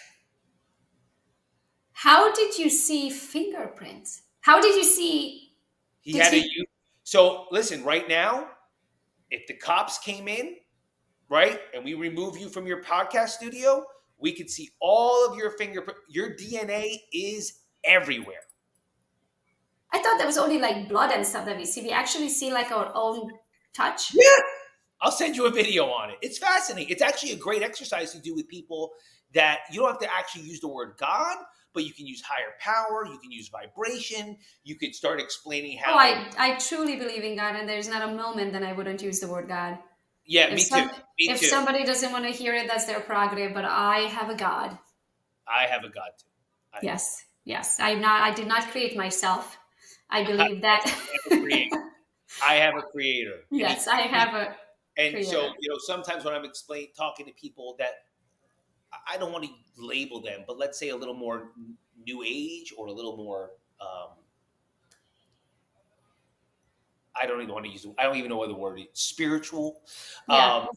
How did you see fingerprints? How did you see? He Did had a he? So listen, right now, if the cops came in, right, and we remove you from your podcast studio, we could see all of your fingerprint. Your DNA is everywhere. I thought that was only like blood and stuff that we see. We actually see like our own touch. Yeah. I'll send you a video on it. It's fascinating. It's actually a great exercise to do with people that you don't have to actually use the word God, but you can use higher power. You can use vibration. You can start explaining how. Oh, I truly believe in God, and there's not a moment that I wouldn't use the word God. Yeah, me too. Me If too. somebody doesn't want to hear it, that's their prerogative. But I have a God. I have a God too. Yes. I did not create myself. I believe that. I have a creator. Yes, I have a And creator. so, sometimes when I'm talking to people that I don't want to label them, but let's say a little more new age or a little more, I don't even know what the word is, spiritual. Yeah.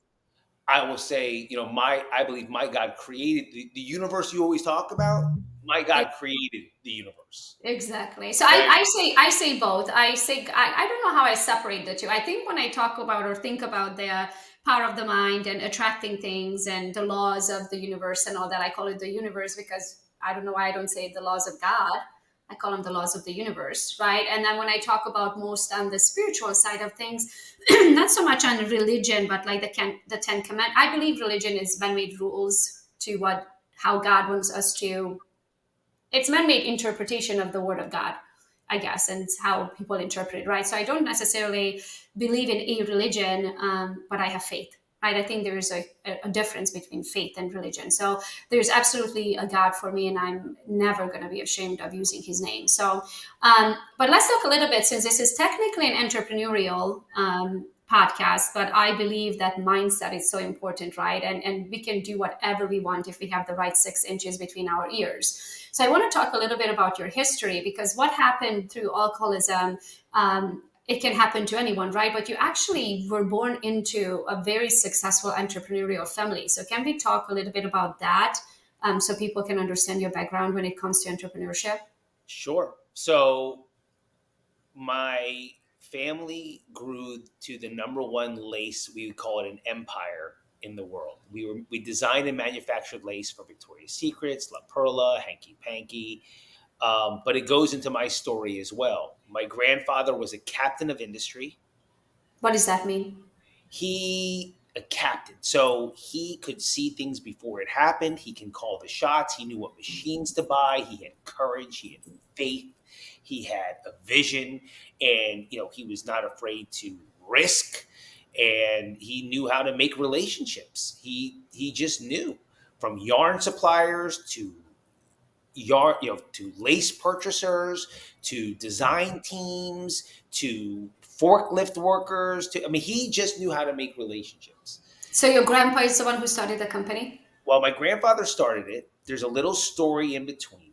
I will say, I believe my God created the universe you always talk about. My God created the universe. Exactly. So I say both. I don't know how I separate the two. I think when I talk about or think about the power of the mind and attracting things and the laws of the universe and all that, I call it the universe because I don't know why I don't say the laws of God. I call them the laws of the universe, right? And then when I talk about most on the spiritual side of things, not so much on religion, but like the Ten Commandments. I believe religion is man-made rules to how God wants us to. It's man-made interpretation of the word of God, I guess, and it's how people interpret it, right? So I don't necessarily believe in a religion, but I have faith, right? I think there is a difference between faith and religion. So there's absolutely a God for me, and I'm never going to be ashamed of using his name. So, but let's talk a little bit, since this is technically an entrepreneurial podcast, but I believe that mindset is so important, right? And we can do whatever we want if we have the right 6 inches between our ears. So I want to talk a little bit about your history, because what happened through alcoholism, it can happen to anyone, right? But you actually were born into a very successful entrepreneurial family. So can we talk a little bit about that, so people can understand your background when it comes to entrepreneurship? Sure. So my family grew to the number one lace, we would call it an empire in the world. We designed and manufactured lace for Victoria's Secrets, La Perla, Hanky Panky. But it goes into my story as well. My grandfather was a captain of industry. What does that mean? A captain. So he could see things before it happened. He can call the shots. He knew what machines to buy. He had courage. He had faith. He had a vision, and he was not afraid to risk, and he knew how to make relationships. He just knew, from yarn suppliers to to lace purchasers, to design teams, to forklift workers. He just knew how to make relationships. So your grandpa is the one who started the company? Well, my grandfather started it. There's a little story in between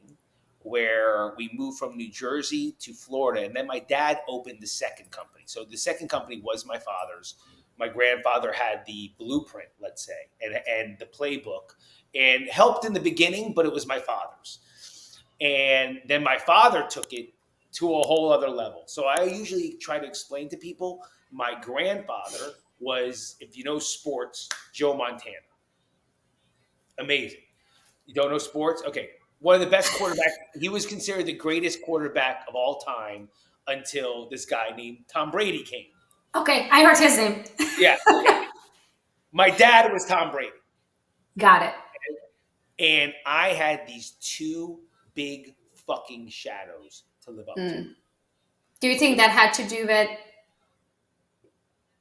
where we moved from New Jersey to Florida, and then my dad opened the second company. So the second company was my father's. My grandfather had the blueprint, let's say, and the playbook, and helped in the beginning, but it was my father's. And then my father took it to a whole other level. So I usually try to explain to people, my grandfather was, if you know sports, Joe Montana. Amazing. You don't know sports? Okay. One of the best quarterbacks. He was considered the greatest quarterback of all time until this guy named Tom Brady came. Okay, I heard his name. Yeah. Okay. My dad was Tom Brady. Got it. And I had these two big fucking shadows to live up to. Do you think that had to do with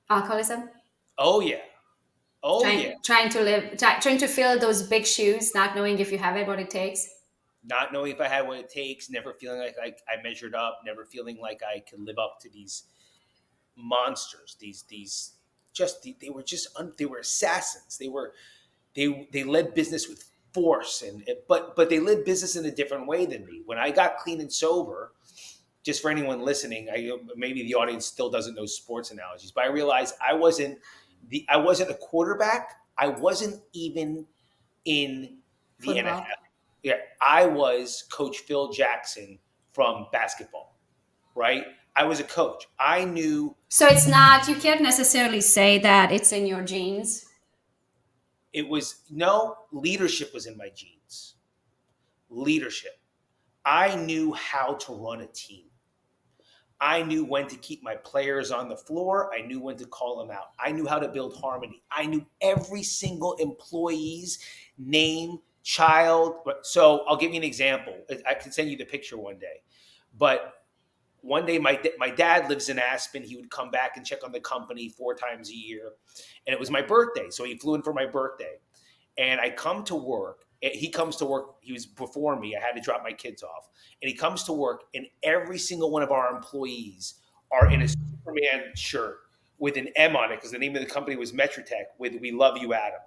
alcoholism? Oh, yeah. Trying to fill those big shoes, not knowing if you have it, what it takes. not knowing if I had what it takes, never feeling like I measured up, never feeling like I could live up to these monsters. They were assassins. They led business with force, but they led business in a different way than me. When I got clean and sober, just for anyone listening, maybe the audience still doesn't know sports analogies, but I realized I wasn't a quarterback. I wasn't even in the Football. NFL. Yeah, I was Coach Phil Jackson from basketball, right? I was a coach. I knew. So it's not, you can't necessarily say that it's in your genes. Leadership was in my genes. Leadership. I knew how to run a team. I knew when to keep my players on the floor. I knew when to call them out. I knew how to build harmony. I knew every single employee's name, child. So I'll give you an example. I can send you the picture one day. But one day, my dad lives in Aspen. He would come back and check on the company 4 times a year. And it was my birthday. So he flew in for my birthday. And I come to work. He comes to work. He was before me. I had to drop my kids off. And he comes to work, and every single one of our employees are in a Superman shirt with an M on it, because the name of the company was Metrotech, with "We love you, Adam."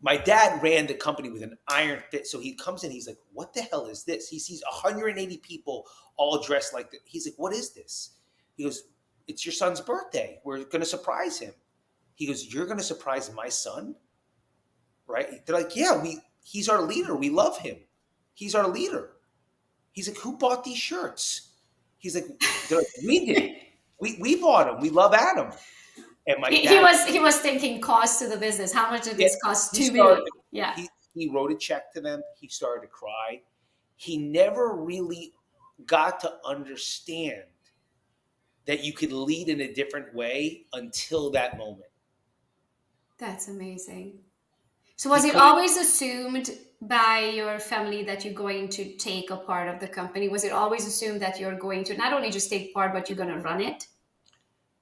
My dad ran the company with an iron fist. So he comes in, he's like, "What the hell is this?" He sees 180 people all dressed like that. He's like, "What is this?" He goes, "It's your son's birthday. We're going to surprise him." He goes, "You're going to surprise my son?" Right? They're like, "Yeah, he's our leader. We love him. He's our leader." He's like, "Who bought these shirts?" He's like, "We did. We bought them. We love Adam." And my dad, he was thinking cost to the business. How much did this cost to me? Yeah. He wrote a check to them. He started to cry. He never really got to understand that you could lead in a different way until that moment. That's amazing. So was it always assumed by your family that you're going to take a part of the company? Was it always assumed that you're going to not only just take part, but you're going to run it?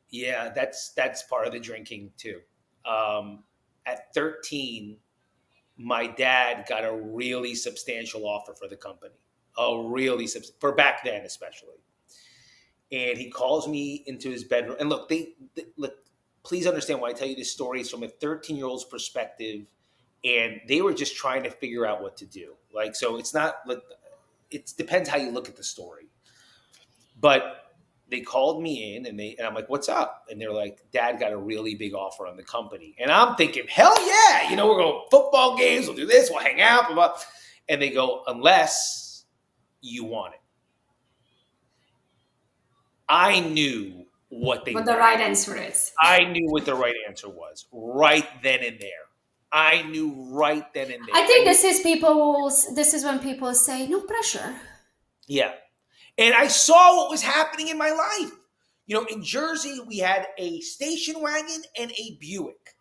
Yeah, that's part of the drinking too. At 13, my dad got a really substantial offer for the company, for back then especially. And he calls me into his bedroom. And look, look. Please understand why I tell you this story is from a 13-year-old's perspective, and they were just trying to figure out what to do. Like, so it's not like, it depends how you look at the story. But they called me in, and I'm like, "What's up?" And they're like, "Dad got a really big offer on the company." And I'm thinking, hell yeah, we're going to football games, we'll do this, we'll hang out, blah, blah. And they go, "Unless you want it." I knew what the right answer is. I knew what the right answer was right then and there. I knew right then and there. I think this is when people say, "No pressure." Yeah. And I saw what was happening in my life. In Jersey, we had a station wagon and a Buick,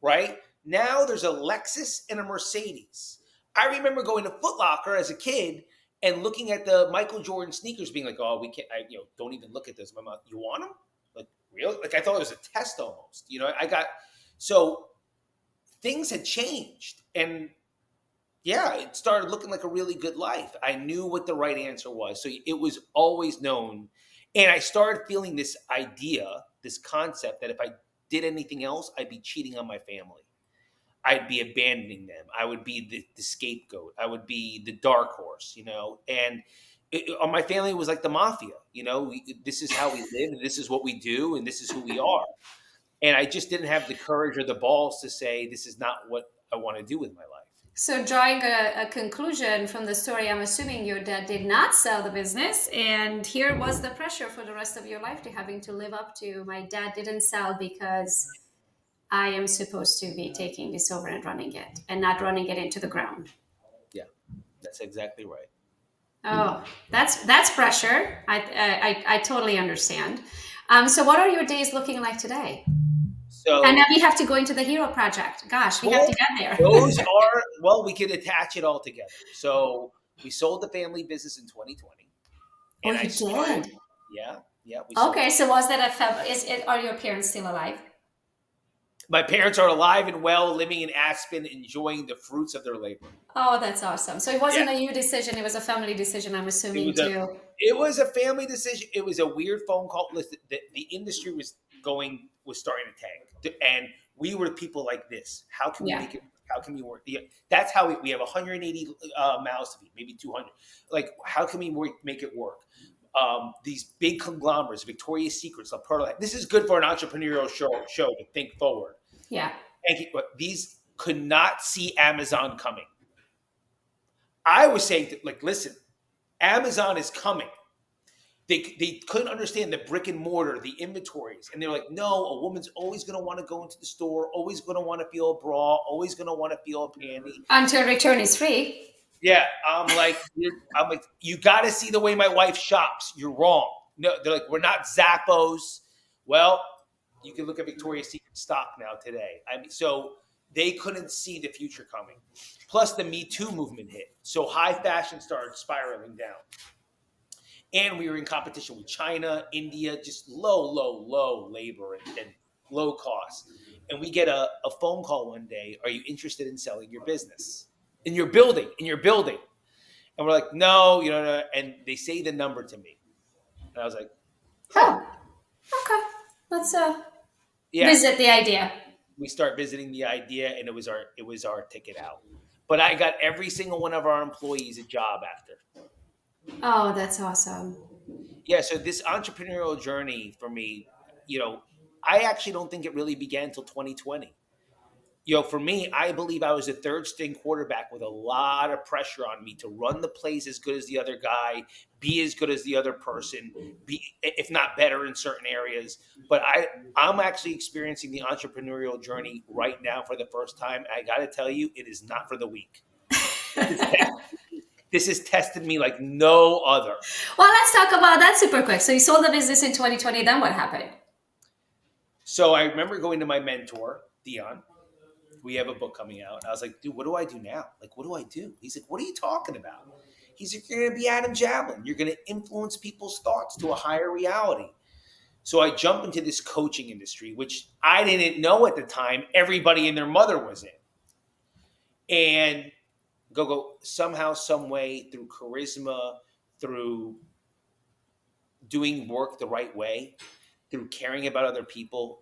right? Now there's a Lexus and a Mercedes. I remember going to Foot Locker as a kid and looking at the Michael Jordan sneakers, being like, "Oh, we can't, don't even look at this." My mom, "You want them?" Like, really? Like, I thought it was a test almost. So things had changed. And yeah, it started looking like a really good life. I knew what the right answer was. So it was always known. And I started feeling this idea, this concept that if I did anything else, I'd be cheating on my family. I'd be abandoning them. I would be the scapegoat. I would be the dark horse, and my family was like the mafia. This is how we live, and this is what we do, and this is who we are. And I just didn't have the courage or the balls to say, this is not what I want to do with my life. So drawing a conclusion from the story, I'm assuming your dad did not sell the business, and here was the pressure for the rest of your life to having to live up to, my dad didn't sell because I am supposed to be taking this over and running it, and not running it into the ground. Yeah, that's exactly right. Oh, that's pressure. I totally understand. So what are your days looking like today? And now we have to go into the Hero Project. Gosh, we have to get there. We could attach it all together. So we sold the family business in 2020. And you did? Yeah. Okay, so was that are your parents still alive? My parents are alive and well, living in Aspen, enjoying the fruits of their labor. Oh, that's awesome. So it wasn't Yeah, a you decision, it was a family decision, I'm it assuming was a too. it was a family decision. It was a weird phone call. Listen, the industry was starting to tank, and we were people like this. How can we Yeah. make it? How can we work? Yeah, that's how we have 180 mouths to feed, maybe 200. Like, how can we make it work? These big conglomerates, Victoria's Secrets, La Perla. This is good for an entrepreneurial show to think forward. Yeah. But these could not see Amazon coming. I was saying, like, listen, Amazon is coming. They couldn't understand the brick and mortar, the inventories. And they're like, no, a woman's always going to want to go into the store, always going to want to feel a bra, always going to want to feel a panty. Until return is free. Yeah, I'm like, you got to see the way my wife shops. You're wrong. No, they're like, we're not Zappos. Well, you can look at Victoria's Secret stock now today. I mean, so they couldn't see the future coming. Plus, the Me Too movement hit, so high fashion started spiraling down, and we were in competition with China, India, just low labor and low costs. And we get a phone call one day. Are you interested in selling your business in your building? And we're like, no, no. And they say the number to me. And I was like, huh. Oh, okay. Let's Yeah. visit the idea. We start visiting the idea, and it was our ticket out. But I got every single one of our employees a job after. Oh, that's awesome. Yeah, so this entrepreneurial journey for me, I actually don't think it really began until 2020. For me, I believe I was a third string quarterback with a lot of pressure on me to run the plays as good as the other guy, be as good as the other person, be if not better in certain areas. But I'm actually experiencing the entrepreneurial journey right now for the first time. I got to tell you, it is not for the weak. This has tested me like no other. Well, let's talk about that super quick. So you sold the business in 2020, then what happened? So I remember going to my mentor, Dion. We have a book coming out. I was like, dude, what do I do now? Like, what do I do? He's like, what are you talking about? He's like, you're going to be Adam Jablin. You're going to influence people's thoughts to a higher reality. So I jump into this coaching industry, which I didn't know at the time everybody and their mother was in. And Gogo, somehow, some way, through charisma, through doing work the right way, through caring about other people,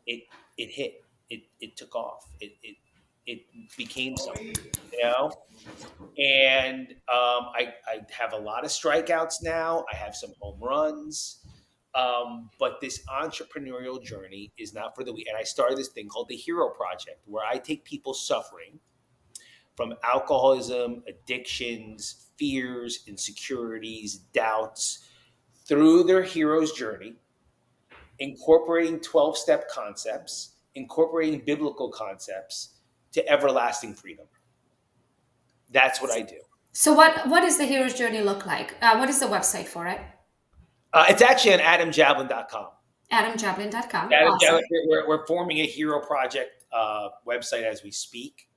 it hit. It took off. It became something, And I have a lot of strikeouts now. I have some home runs. But this entrepreneurial journey is not for the weak. And I started this thing called the Hero Project, where I take people suffering from alcoholism, addictions, fears, insecurities, doubts, through their hero's journey, incorporating 12-step concepts, incorporating biblical concepts to everlasting freedom. That's what I do. So what does the hero's journey look like? What is the website for it? It's actually on adamjablin.com. Adamjablin.com. Adam Awesome. Jablin, we're forming a Hero Project website as we speak.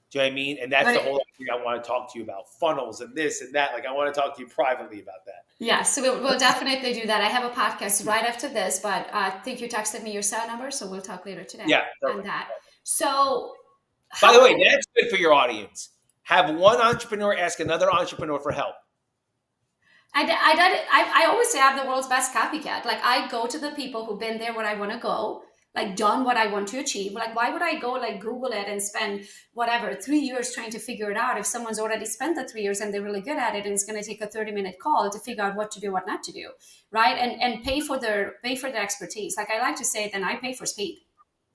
Do you know what I mean? And that's the whole thing I want to talk to you about, funnels and this and that. Like, I want to talk to you privately about that. Yeah, so we'll definitely do that. I have a podcast right after this, but I think you texted me your cell number, so we'll talk later today on that. So, by the way, that's good for your audience. Have one entrepreneur ask another entrepreneur for help. I always say I'm the world's best copycat. Like, I go to the people who've been there where I want to go, like done what I want to achieve. Like, why would I go like Google it and spend 3 years trying to figure it out if someone's already spent the 3 years and they're really good at it, and it's going to take a 30-minute call to figure out what to do, what not to do, right? And pay for their expertise. Like, I like to say, then I pay for speed.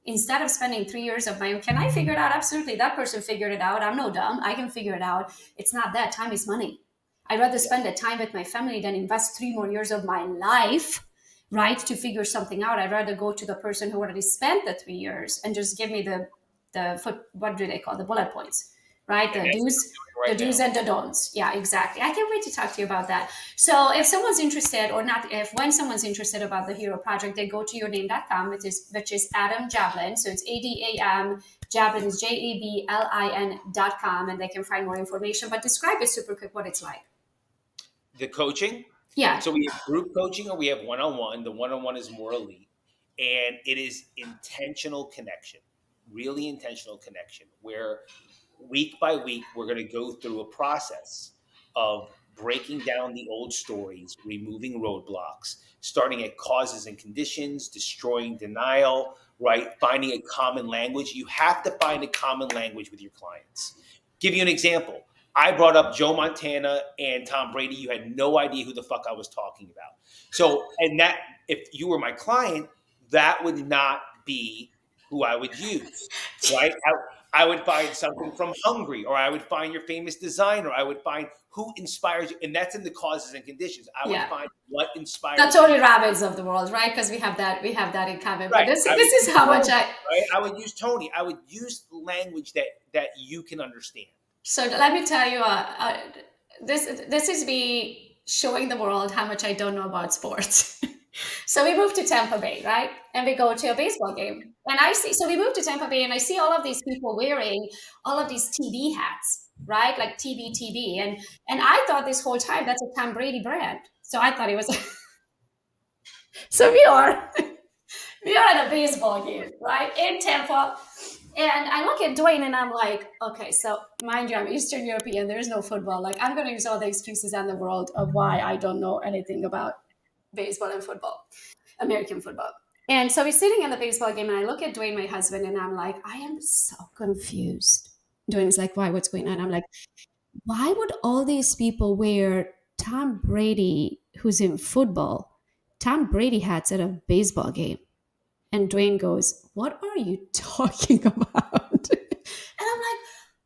Instead of spending 3 years of my own, can I figure it out? Absolutely. That person figured it out. I'm no dumb. I can figure it out. It's not that. Time is money. I'd rather spend the time with my family than invest 3 more years of my life, right, to figure something out. I'd rather go to the person who already spent the 3 years and just give me what do they call the bullet points, right? The do's and the don'ts. Yeah, exactly. I can't wait to talk to you about that. So if someone's interested, when someone's interested about the Hero Project, they go to yourname.com, which is Adam Jablin. So it's ADAM, Jablin is JABLIN.com, and they can find more information. But describe it super quick what it's like. The coaching? Yeah. So we have group coaching or we have one-on-one. The one-on-one is more elite. And it is intentional connection, really intentional connection, where week by week, we're going to go through a process of breaking down the old stories, removing roadblocks, starting at causes and conditions, destroying denial, right? Finding a common language. You have to find a common language with your clients. Give you an example. I brought up Joe Montana and Tom Brady. You had no idea who the fuck I was talking about. So, and that, if you were my client, that would not be who I would use, right? I would find something from Hungry, or I would find your famous designer. I would find who inspires you. And that's in the causes and conditions. I would find what inspires the Tony Robbins of the world, right? Because we have that in common. Right. But this is how much right? I would use Tony. I would use language that you can understand. So let me tell you, this is me showing the world how much I don't know about sports. So we moved to Tampa Bay, right? And we go to a baseball game. And so we moved to Tampa Bay and I see all of these people wearing all of these TV hats, right? Like TV. And I thought this whole time that's a Tom Brady brand. So I thought it was. So we are at a baseball game, right? In Tampa. And I look at Dwayne and I'm like, okay, so mind you, I'm Eastern European. There's no football. Like, I'm going to use all the excuses in the world of why I don't know anything about baseball and football, American football. And so we're sitting in the baseball game and I look at Dwayne, my husband, and I'm like, I am so confused. Dwayne's like, why? What's going on? I'm like, why would all these people wear Tom Brady, who's in football, Tom Brady hats at a baseball game? And Dwayne goes, what are you talking about? And I'm like,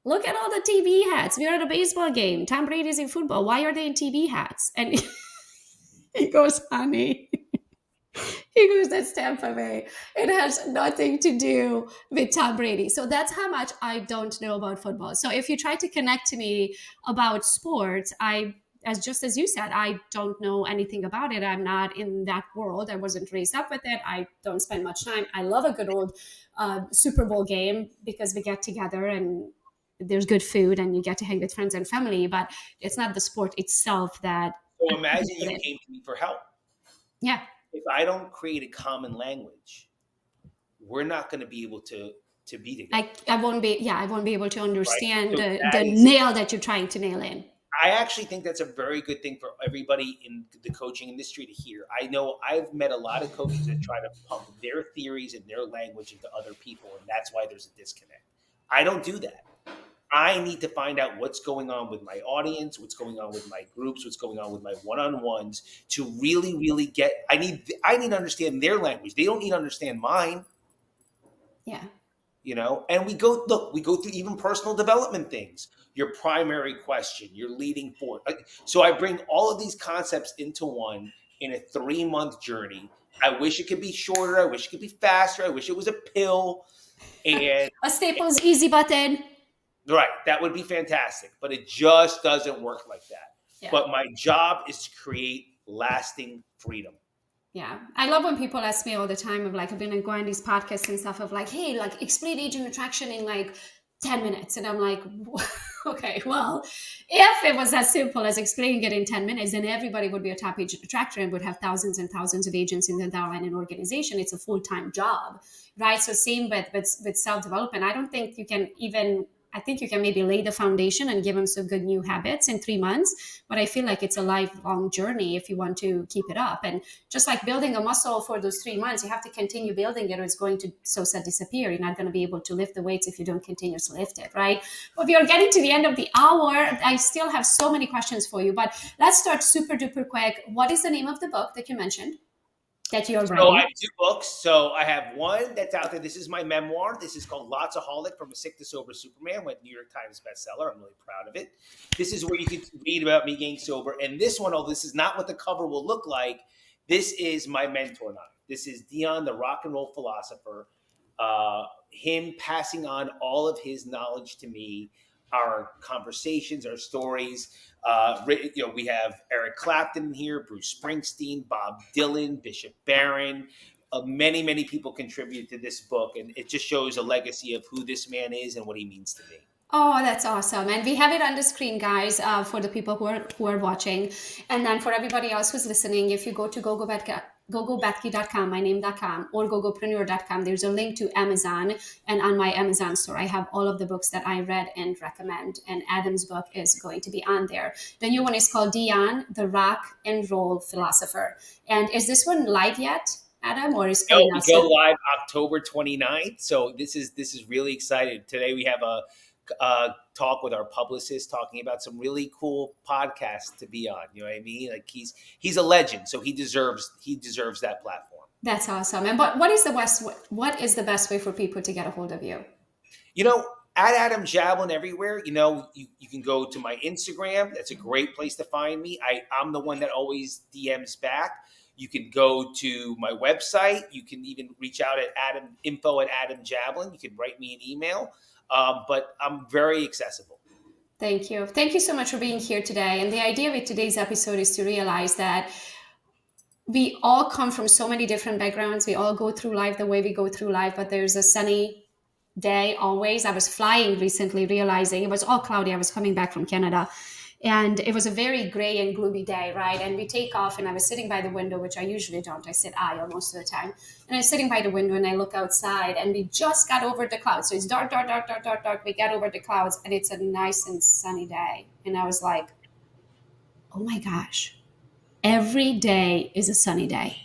look at all the TV hats. We're at a baseball game. Tom Brady's in football. Why are they in TV hats? And he goes, honey, he goes, that's Tampa Bay. It has nothing to do with Tom Brady. So that's how much I don't know about football. So if you try to connect to me about sports, just as you said, I don't know anything about it. I'm not in that world. I wasn't raised up with it. I don't spend much time. I love a good old Super Bowl game because we get together and there's good food and you get to hang with friends and family, but it's not the sport itself that. So imagine you came to me for help. Yeah. If I don't create a common language, we're not going to be able to be together. I won't be able to understand right? So the nail that you're trying to nail in. I actually think that's a very good thing for everybody in the coaching industry to hear. I know I've met a lot of coaches that try to pump their theories and their language into other people, and that's why there's a disconnect. I don't do that. I need to find out what's going on with my audience, what's going on with my groups, what's going on with my one-on-ones to really, really I need to understand their language. They don't need to understand mine. Yeah. And we go through even personal development things. Your primary question, your leading force. So I bring all of these concepts into one in a 3-month journey. I wish it could be shorter. I wish it could be faster. I wish it was a pill and a Staples easy button. Right. That would be fantastic, but it just doesn't work like that. Yeah. But my job is to create lasting freedom. Yeah. I love when people ask me all the time of like, I've been going on these podcasts and stuff of like, hey, like explain agent attraction in like 10 minutes. And I'm like, okay, well, if it was as simple as explaining it in 10 minutes, then everybody would be a top agent attractor and would have thousands and thousands of agents in the downline and organization. It's a full-time job, right? So same with self-development. I think you can maybe lay the foundation and give them some good new habits in 3 months. But I feel like it's a lifelong journey if you want to keep it up. And just like building a muscle for those 3 months, you have to continue building it or it's going to disappear. You're not going to be able to lift the weights if you don't continuously lift it, right? But we are getting to the end of the hour. I still have so many questions for you, but let's start super duper quick. What is the name of the book that you mentioned? That you're writing? So I have 2 books. So I have one that's out there. This is my memoir. This is called Lotsaholic, From a Sick to Sober Superman. Went New York Times bestseller. I'm really proud of it. This is where you can read about me getting sober. And this one, this is not what the cover will look like. This is my mentor now. This is Dion, the rock and roll philosopher. Him passing on all of his knowledge to me, our conversations, our stories. We have Eric Clapton in here, Bruce Springsteen, Bob Dylan, Bishop Barron. Many, many people contributed to this book, and it just shows a legacy of who this man is and what he means to me. Oh, that's awesome. And we have it on the screen, guys, for the people who are watching. And then for everybody else who's listening, if you go to gogobethke.com, my name.com, or gogopreneur.com. There's a link to Amazon, and on my Amazon store, I have all of the books that I read and recommend, and Adam's book is going to be on there. The new one is called Dion, the Rock and Roll Philosopher. And is this one live yet, Adam, or is No, coming we out go soon? live October 29th. So this is really exciting. Today we have a talk with our publicist talking about some really cool podcasts to be on. You know what I mean? Like he's a legend, so he deserves that platform. That's awesome. And what is the best way for people to get a hold of you? You know, at Adam Jablin everywhere. You know, you can go to my Instagram. That's a great place to find me. I'm the one that always DMs back. You can go to my website. You can even reach out at info@Adam Jablin. You can write me an email. But I'm very accessible. Thank you. Thank you so much for being here today. And the idea with today's episode is to realize that we all come from so many different backgrounds. We all go through life the way we go through life, but there's a sunny day always. I was flying recently, realizing it was all cloudy. I was coming back from Canada, and it was a very gray and gloomy day, right? And we take off, and I was sitting by the window, which I usually don't. I sit aisle most of the time. And I was sitting by the window, and I look outside, and we just got over the clouds. So it's dark, dark, dark, dark, dark, dark. We got over the clouds, and it's a nice and sunny day. And I was like, oh my gosh, every day is a sunny day.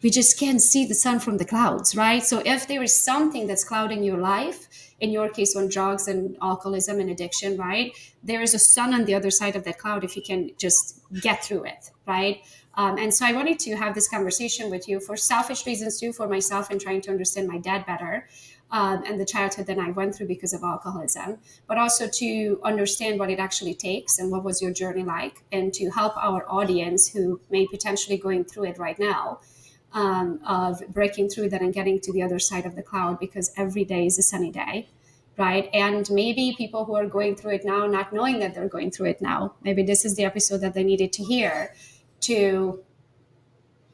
We just can't see the sun from the clouds, right? So if there is something that's clouding your life, in your case on drugs and alcoholism and addiction, right, there is a sun on the other side of that cloud if you can just get through it, right? And so I wanted to have this conversation with you for selfish reasons too, for myself and trying to understand my dad better, and the childhood that I went through because of alcoholism, but also to understand what it actually takes and what was your journey like, and to help our audience who may potentially going through it right now, of breaking through that and getting to the other side of the cloud, because every day is a sunny day, right? And maybe people who are going through it now, not knowing that they're going through it now, maybe this is the episode that they needed to hear to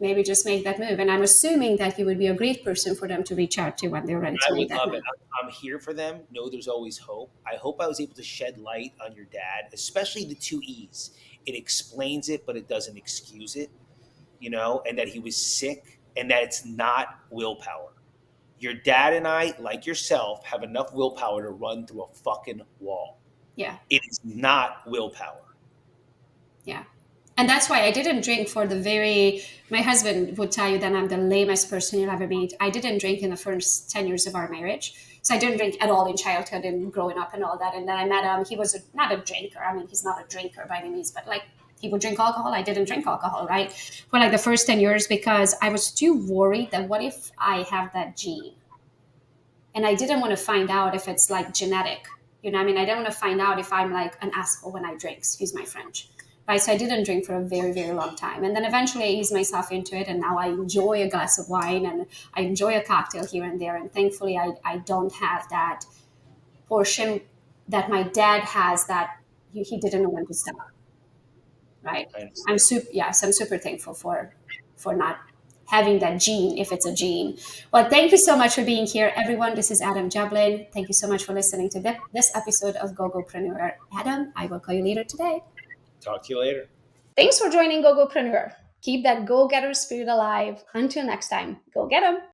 maybe just make that move. And I'm assuming that you would be a great person for them to reach out to when they're ready to I make would that love move. it. I'm here for them. Know there's always hope. I hope I was able to shed light on your dad, especially the two E's. It explains it, but it doesn't excuse it, you know, and that he was sick and that it's not willpower. Your dad and I, like yourself, have enough willpower to run through a fucking wall. Yeah. It is not willpower. Yeah. And that's why I didn't drink my husband would tell you that I'm the lamest person you'll ever meet. I didn't drink in the first 10 years of our marriage. So I didn't drink at all in childhood and growing up and all that. And then I met him. He was not a drinker. I mean, he's not a drinker by any means, but like he would drink alcohol. I didn't drink alcohol, right? For like the first 10 years, because I was too worried that what if I have that gene? And I didn't want to find out if it's like genetic. You know what I mean? I didn't want to find out if I'm like an asshole when I drink, excuse my French. Right, so I didn't drink for a very, very long time. And then eventually I eased myself into it. And now I enjoy a glass of wine and I enjoy a cocktail here and there. And thankfully, I don't have that portion that my dad has, that he didn't know when to stop. Right. I'm super thankful for not having that gene, if it's a gene. Well, thank you so much for being here, everyone. This is Adam Jablin. Thank you so much for listening to this episode of Gogopreneur. Adam, I will call you later today. Talk to you later. Thanks for joining Gogopreneur. Keep that go-getter spirit alive. Until next time, go get 'em.